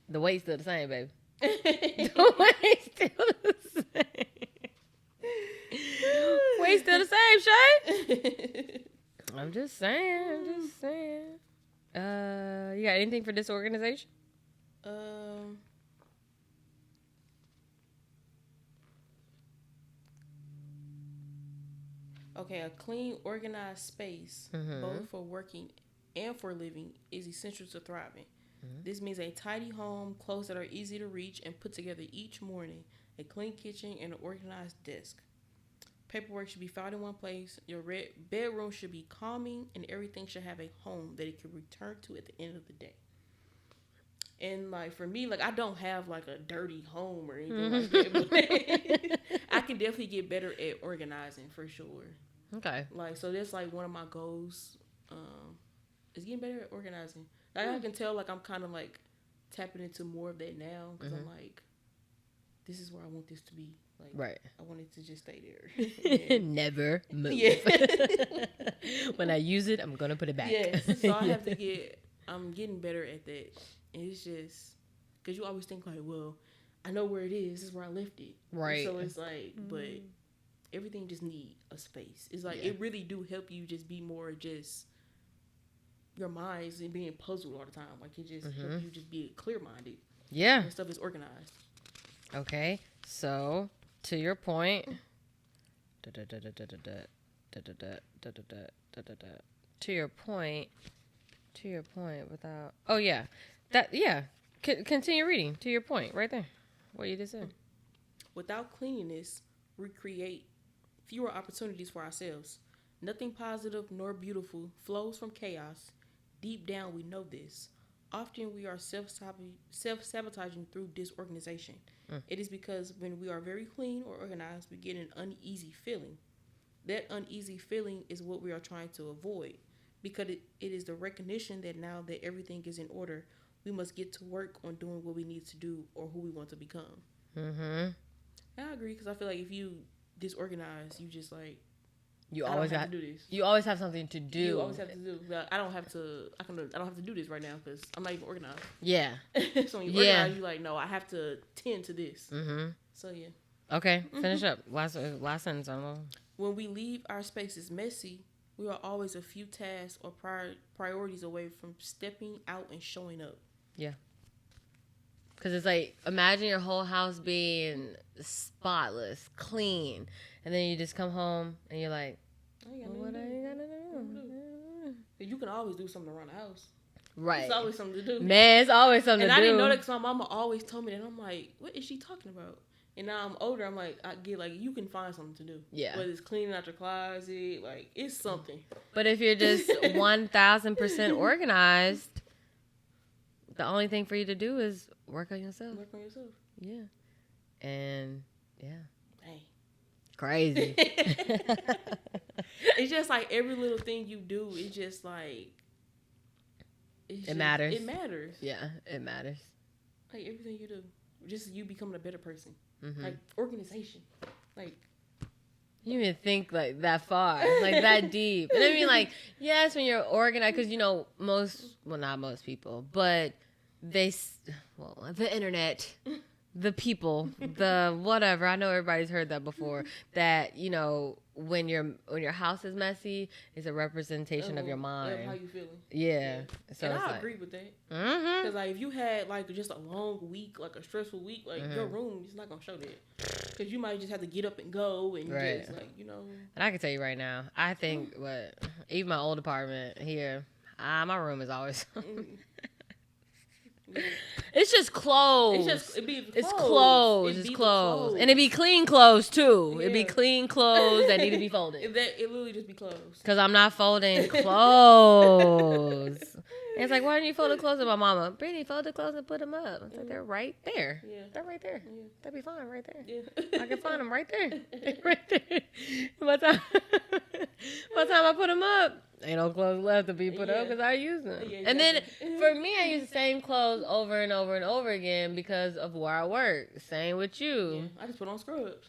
The weight's still the same, baby. The weight's still the same. Weight's still the same, Shay. I'm just saying. You got anything for disorganization? Okay, a clean, organized space, both for working and for living, is essential to thriving. This means a tidy home, clothes that are easy to reach and put together each morning, a clean kitchen, and an organized desk. Paperwork should be found in one place. Your bedroom should be calming, and everything should have a home that it can return to at the end of the day. And like for me, like I don't have like a dirty home or anything like that, but I can definitely get better at organizing for sure. Okay. Like so, that's like one of my goals. Is getting better at organizing. Like I can tell, like I'm kind of like tapping into more of that now because I'm like, this is where I want this to be. Like, right. I want it to just stay there. Never move. Yeah. When I use it, I'm gonna put it back. Yes. So I have to get. I'm getting better at that. And it's just because you always think like, well, I know where it is. This is where I left it. Right. So it's like, but everything just need a space. It's like it really do help you just be more just your minds and being puzzled all the time. Like it just help you just be clear minded. Yeah. And stuff is organized. Okay. So to your point. To your point. Without. Oh yeah. Continue reading. To your point, right there. What you just said. Without cleanliness, we create fewer opportunities for ourselves. Nothing positive nor beautiful flows from chaos. Deep down, we know this. Often, we are self-sabotaging through disorganization. It is because when we are very clean or organized, we get an uneasy feeling. That uneasy feeling is what we are trying to avoid. Because it is the recognition that now that everything is in order, we must get to work on doing what we need to do or who we want to become. And I agree because I feel like if you disorganize, you just like you always have to do this. You always have something to do. You always have to do. I don't have to. I don't have to do this right now because I'm not even organized. Yeah. So when you organize, you like no, I have to tend to this. So yeah. Okay, finish up. Last sentence. I don't know. When we leave our spaces messy, we are always a few tasks or priorities away from stepping out and showing up. Yeah. Because it's like, imagine your whole house being spotless, clean, and then you just come home and you're like, what are you going to do? You can always do something around the house. Right. It's always something to do. Man, it's always something to do. And I didn't know that because my mama always told me that. I'm like, what is she talking about? And now I'm older, I'm like, I get like, you can find something to do. Yeah. Whether it's cleaning out your closet, like, it's something. But if you're just 1,000% organized, the only thing for you to do is work on yourself. Work on yourself. Yeah. And, yeah. Hey. Crazy. It's just like every little thing you do, it's just like. It matters. It matters. Yeah, it matters. Like everything you do. Just you becoming a better person. Like organization. Like. You didn't even think like that far, like that deep. And I mean, like, yes, when you're organized, because, you know, not most people, but the internet, the people, the whatever. I know everybody's heard that before. That, you know, when your house is messy, it's a representation of your mind. Of how you feeling. Yeah. So and I agree with that. Because like if you had like just a long week, like a stressful week, like your room is not gonna show that. Because you might just have to get up and go and just like, you know. And I can tell you right now, I think even my old apartment here, my room is always It's just clothes. It's clothes. It's clothes. And it be clean clothes, too. Yeah. It be clean clothes that need to be folded. It literally just be clothes. Because I'm not folding clothes. And it's like, why didn't you fold the clothes with my mama? Brittney, fold the clothes and put them up. It's like, they're right there. Yeah. They're right there. Yeah. That'd be fine right there. Yeah. I can find them right there. Right there. By the time I put them up, ain't no clothes left to be put up because I use them. Yeah, exactly. And then for me, I use the same clothes over and over and over again because of where I work. Same with you. Yeah, I just put on scrubs.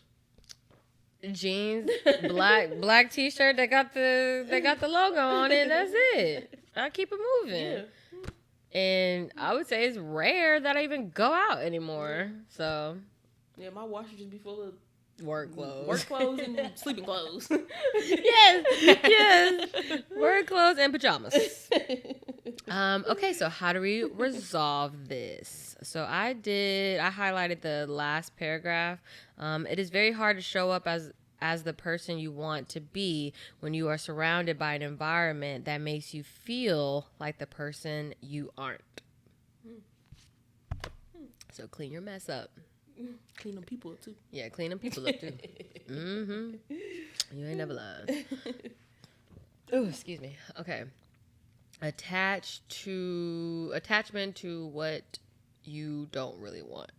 Jeans, black t-shirt that got the logo on it. That's it. I keep it moving. Yeah. And I would say it's rare that I even go out anymore. So yeah, my washer just be full of work clothes and sleeping clothes. yes, work clothes and pajamas. Okay, so how do we resolve this? So I highlighted the last paragraph. It is very hard to show up as the person you want to be when you are surrounded by an environment that makes you feel like the person you aren't. So clean your mess up. Clean them people up too. Yeah, clean them people up too. Mm-hmm. You ain't never lied. Oh, excuse me. Okay. Attachment to what you don't really want.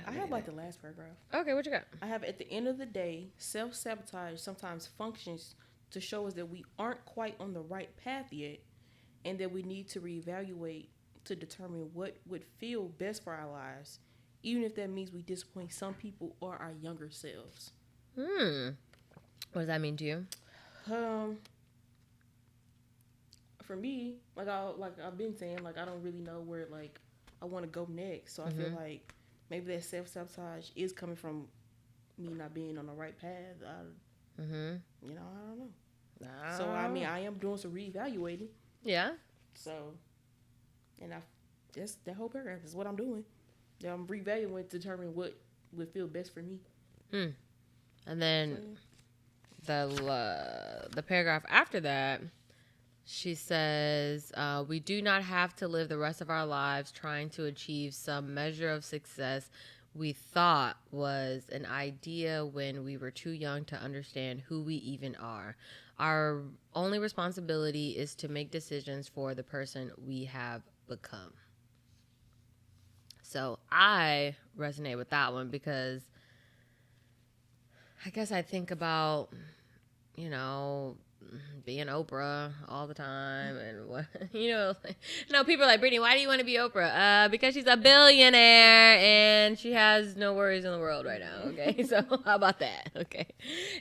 I have like the last paragraph. Okay, what you got? I have, at the end of the day, self-sabotage sometimes functions to show us that we aren't quite on the right path yet, and that we need to reevaluate to determine what would feel best for our lives, even if that means we disappoint some people or our younger selves. What does that mean to you? For me, like I've been saying, like I don't really know where like I want to go next. So I feel like maybe that self-sabotage is coming from me not being on the right path. I don't know. So I mean, I am doing some reevaluating. Yeah. So, and that whole paragraph is what I'm doing. Yeah, I'm reevaluating to determine what would feel best for me. And then the paragraph after that, she says, we do not have to live the rest of our lives trying to achieve some measure of success we thought was an idea when we were too young to understand who we even are. Our only responsibility is to make decisions for the person we have become. So I resonate with that one because I guess I think about, being Oprah all the time and what, people are like, Brittney, why do you want to be Oprah? Because she's a billionaire and she has no worries in the world right now. Okay. So how about that? Okay.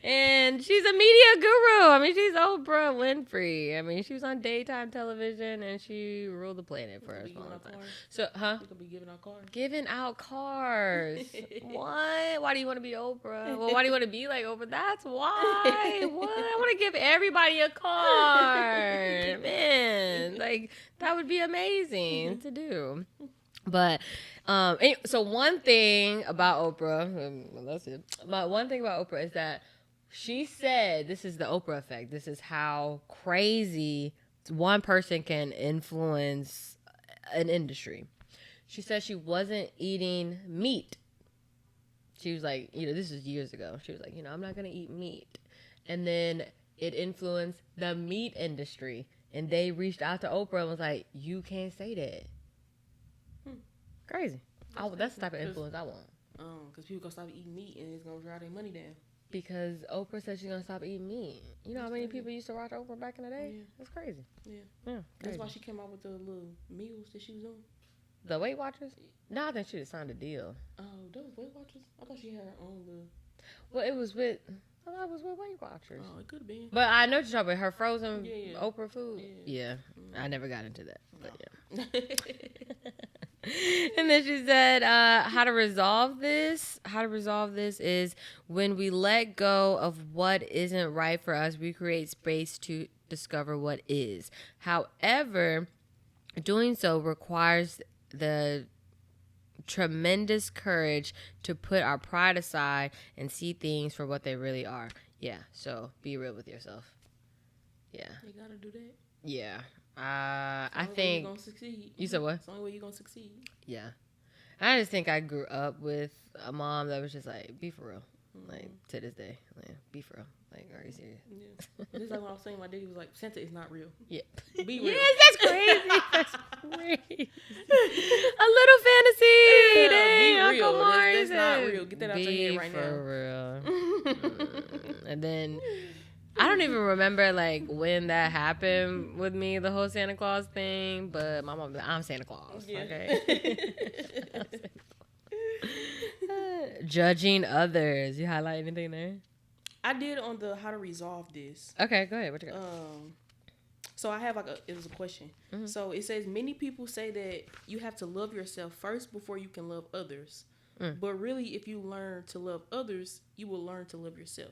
And she's a media guru. I mean, she's Oprah Winfrey. I mean, she was on daytime television and she ruled the planet for a long time. So, huh? You could be giving out cars. Giving out cars. What? Why do you want to be Oprah? Well, why do you want to be like Oprah? That's why. What? I want to give everybody a card. Man, like that would be amazing to do. But so one thing about Oprah, that's it. But one thing about Oprah is that she said this is the Oprah effect. This is how crazy one person can influence an industry. She said she wasn't eating meat. She was like, this is years ago. She was like, I'm not gonna eat meat. And then it influenced the meat industry. And they reached out to Oprah and was like, you can't say that. Crazy. That's the type of influence I want. Because people going to stop eating meat and it's going to drive their money down. Because Oprah said she's going to stop eating meat. You know how many people used to watch Oprah back in the day? Yeah. That's crazy. Yeah. Crazy. That's why she came out with the little meals that she was doing. The Weight Watchers? No, I think she just signed a deal. Oh, those Weight Watchers? I thought she had her own little... Well, it was with... I thought it was with Weight Watchers. Oh, it could have been. But I know what you're talking about. Her frozen Oprah food. Yeah. I never got into that. No. But yeah. And then she said, how to resolve this is when we let go of what isn't right for us, we create space to discover what is. However, doing so requires the tremendous courage to put our pride aside and see things for what they really are. Yeah, so be real with yourself. Yeah. You gotta do that. Yeah. I think you're gonna succeed. You said what? It's the only way you're gonna succeed. Yeah. I just think I grew up with a mom that was just like, be for real. Like, to this day. Like, be for real. Like, are you serious? Yeah. This like when I was saying my daddy was like, Santa is not real. Yeah. Be real. Yes, that's crazy. That's crazy. A little fantasy. Dang, be real. Uncle Mars. That's not real. Get that out your head right now. For real. And then I don't even remember like when that happened with me, the whole Santa Claus thing. But my mom, I'm Santa Claus. Yeah. Okay. Judging others. You highlight anything there? I did on the how to resolve this. Okay, go ahead. What you got? So I have it was a question. Mm-hmm. So it says many people say that you have to love yourself first before you can love others. But really, if you learn to love others, you will learn to love yourself.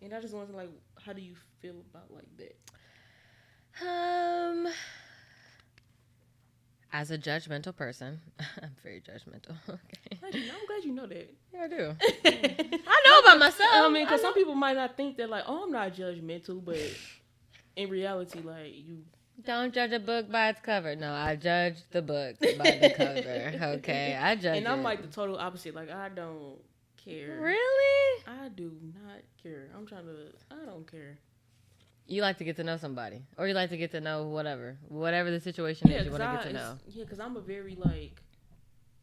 And I just wanted to how do you feel about like that? As a judgmental person, I'm very judgmental. Okay. I'm glad you know that. Yeah, I do. I know about myself. I mean, because some people might not think that I'm not judgmental, but in reality, you don't judge a book by its cover. No, I judge the book by the cover. Okay, I judge. And I'm like the total opposite. I don't care. Really? I do not care. I don't care. You like to get to know somebody, or you like to get to know whatever the situation is. You want to get to know. Yeah, because I'm a very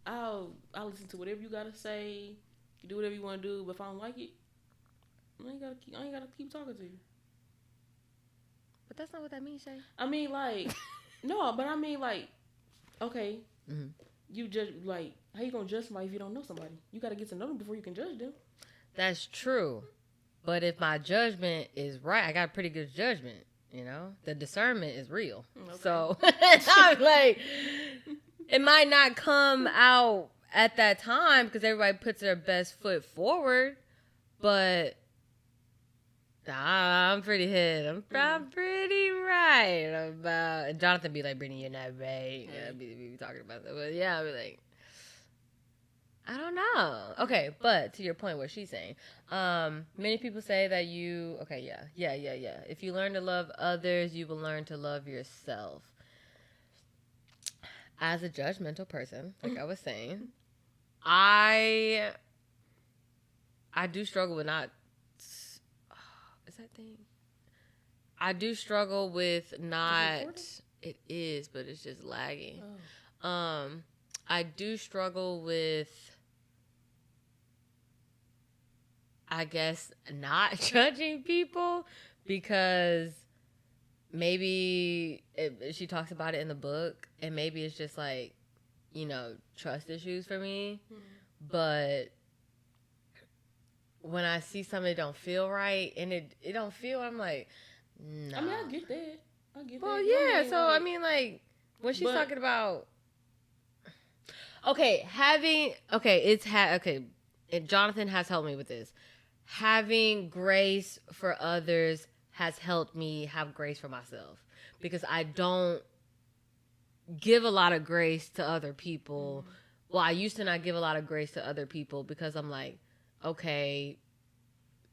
I'll listen to whatever you gotta say. You do whatever you want to do, but if I don't like it, I ain't gotta keep talking to you. But that's not what that means, Shay. I mean, no, but I mean, okay, you judge how you gonna judge somebody if you don't know somebody? You gotta get to know them before you can judge them. That's true. But if my judgment is right, I got pretty good judgment, the discernment is real. Okay. So I'm it might not come out at that time because everybody puts their best foot forward, but I'm pretty hit. I'm pretty right about. Jonathan be like, Brittney, you're not right. Yeah, be talking about that, but yeah, I'll be like, I don't know. Okay, but to your point, what she's saying, many people say that you. Okay, yeah. If you learn to love others, you will learn to love yourself. As a judgmental person, like I was saying, I do struggle with not. Is that thing? I do struggle with not. It is, but it's just lagging. Oh. I do struggle with, I guess, not judging people because maybe she talks about it in the book and maybe it's just trust issues for me. But when I see something that don't feel right and it don't feel, I'm like, no. I mean, I get that. Well, yeah. So, I mean, when she's talking about, and Jonathan has helped me with this. Having grace for others has helped me have grace for myself because I don't give a lot of grace to other people. Well, I used to not give a lot of grace to other people because I'm like, okay,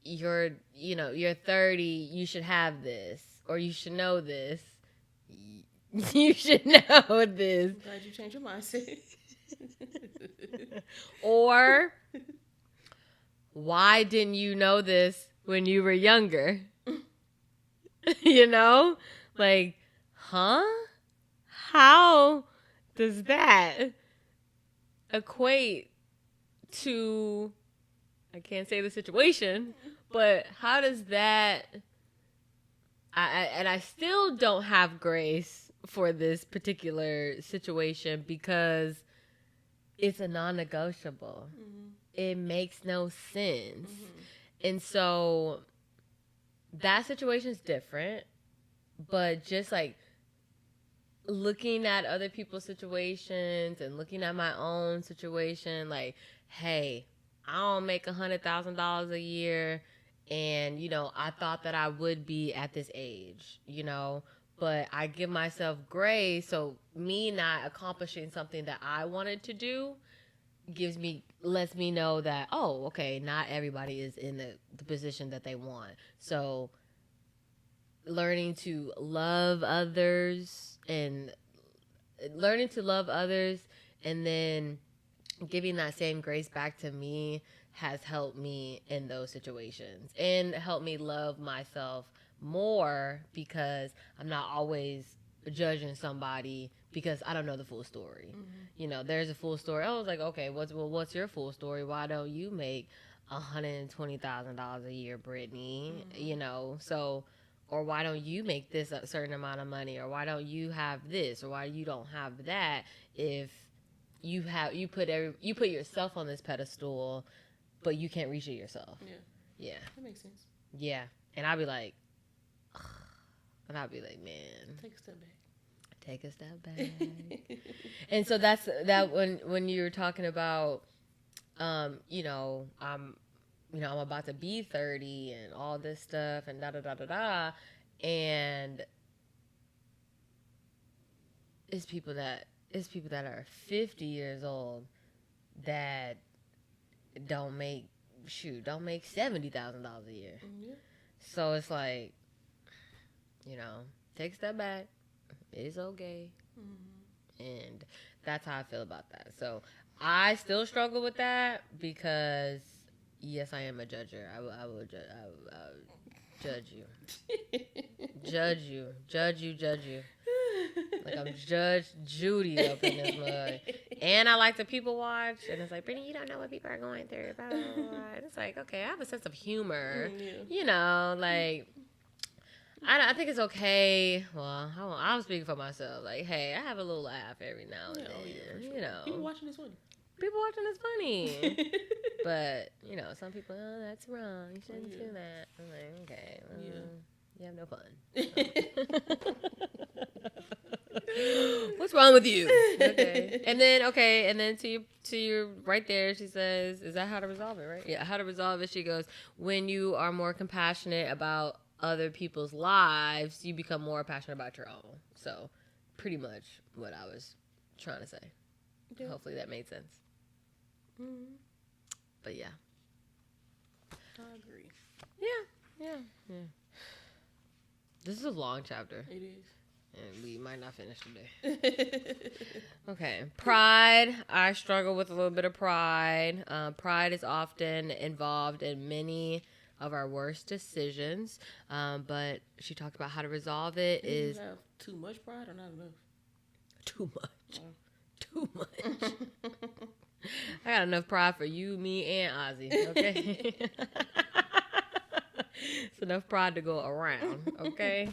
you're 30, you should have this, or you should know this. You should know this. I'm glad you changed your mindset. Or, why didn't you know this when you were younger? Huh? How does that equate to, I can't say the situation, but how does that, I still don't have grace for this particular situation because it's a non-negotiable. It makes no sense. And so that situation's different, but just looking at other people's situations and looking at my own situation, hey, I don't make $100,000 a year, and I thought that I would be at this age, but I give myself grace. So me not accomplishing something that I wanted to do lets me know that, oh, okay, not everybody is in the position that they want. So learning to love others and learning to love others and then giving that same grace back to me has helped me in those situations and helped me love myself more because I'm not always judging somebody because I don't know the full story. Mm-hmm. You know, there's a full story. I was like, okay, what's your full story? Why don't you make $120,000 a year, Brittney? Mm-hmm. You know, so, or why don't you make this a certain amount of money, or why don't you have this, or why you don't have that? If you put yourself on this pedestal, but you can't reach it yourself. Yeah, that makes sense. Yeah, and I'd be like, man, take a step back. And so that's that when you're talking about, you know, I'm about to be 30 and all this stuff and da, and it's people that are 50 years old that don't make $70,000 a year. Mm-hmm. So it's like, you know, take a step back. It's okay. Mm-hmm. And that's how I feel about that. So I still struggle with that because, yes, I am a judger. I will judge you. Judge you. Like I'm Judge Judy up in this mud. And I like to people watch. And it's like, Brittney, you don't know what people are going through. Blah, blah, blah. And it's like, okay, I have a sense of humor. Yeah. You know, like, I think it's okay. Well, I'm speaking for myself. Like, hey, I have a little laugh every now and then. Yeah, sure. You know. People watching this funny. But, you know, some people, oh, that's wrong. You shouldn't do that. I'm like, okay, well, you have no fun. What's wrong with you? Okay. And then to your right there, she says, is that how to resolve it, right? Yeah, how to resolve it. She goes, when you are more compassionate about other people's lives, you become more passionate about your own. So pretty much what I was trying to say. Yeah. Hopefully that made sense. Mm-hmm. But yeah. I agree. Yeah. This is a long chapter. It is. And we might not finish today. Okay. Pride. I struggle with a little bit of pride. Pride is often involved in many of our worst decisions. But she talked about how to resolve it. You have too much pride or not enough? Too much. Too much. I got enough pride for you, me, and Ozzy. Okay. It's enough pride to go around. Okay.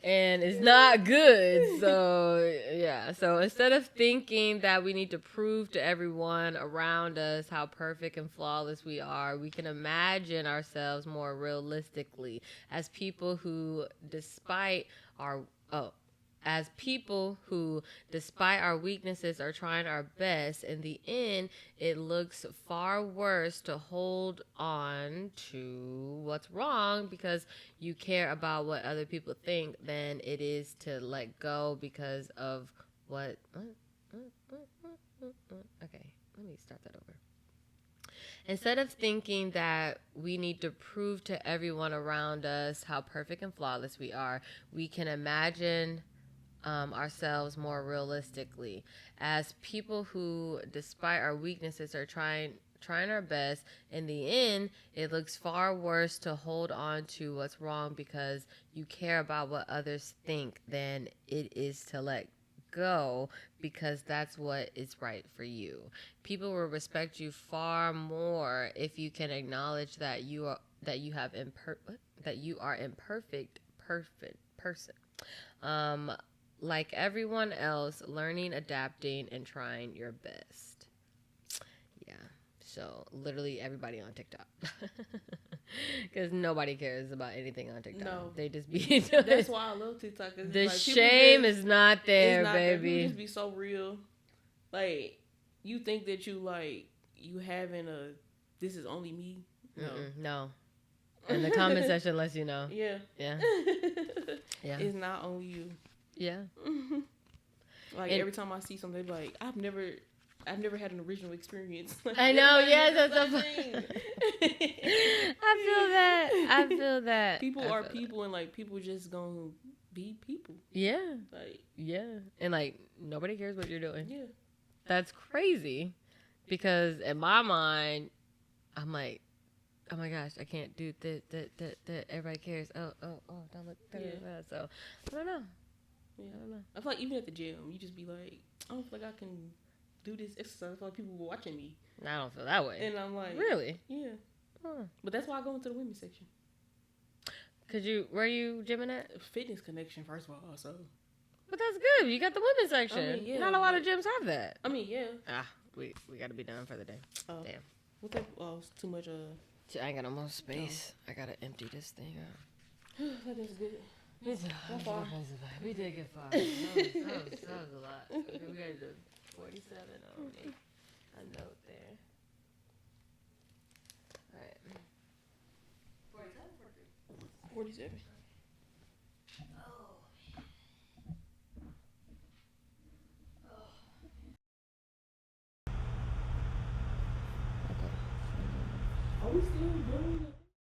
And it's not good. So, yeah. So instead of thinking that we need to prove to everyone around us how perfect and flawless we are, we can imagine ourselves more realistically as people who, despite our weaknesses, are trying our best. In the end, it looks far worse to hold on to what's wrong because you care about what other people think than it is to let go because of what? Okay, let me start that over. Instead of thinking that we need to prove to everyone around us how perfect and flawless we are, we can imagine ourselves more realistically as people who, despite our weaknesses, are trying our best. In the end, it looks far worse to hold on to what's wrong because you care about what others think than it is to let go because that's what is right for you. People will respect you far more if you can acknowledge that you are imperfect person. Like everyone else, learning, adapting, and trying your best. Yeah. So literally everybody on TikTok. Because nobody cares about anything on TikTok. No. They just be... That's why I love TikTok. The like, shame is not there, baby. People just be so real. Like, you think that you having a, this is only me? No. No. And the comment section lets you know. Yeah. Yeah. Yeah. It's not only you. Yeah. Like every time I see something, like I've never had an original experience. Like, I know. Yes, that's a thing. I feel that. People are people, and like people just gonna be people. Yeah. Like, yeah. And like nobody cares what you're doing. yeah. That's crazy. Because in my mind, I'm like, oh my gosh, I can't do that. Everybody cares. Oh, don't look. Yeah. So, I don't know. Yeah. I don't know. I feel like even at the gym, you just be like, I don't feel like I can do this exercise. I feel like people were watching me. I don't feel that way. And I'm like, really? Yeah. Huh. But that's why I go into the women's section. Where you gymming at? Fitness connection, first of all, so. But that's good. You got the women's section. I mean, yeah, Not a lot of gyms have that. I mean, yeah. We got to be done for the day. Oh. Damn. What the, oh, it's too much, I ain't got no more space. I got to empty this thing out. that is good. How far? We did get far. That was a lot. Okay, we got to do 47 on me. A note there. All right. 47. Are we still doing it?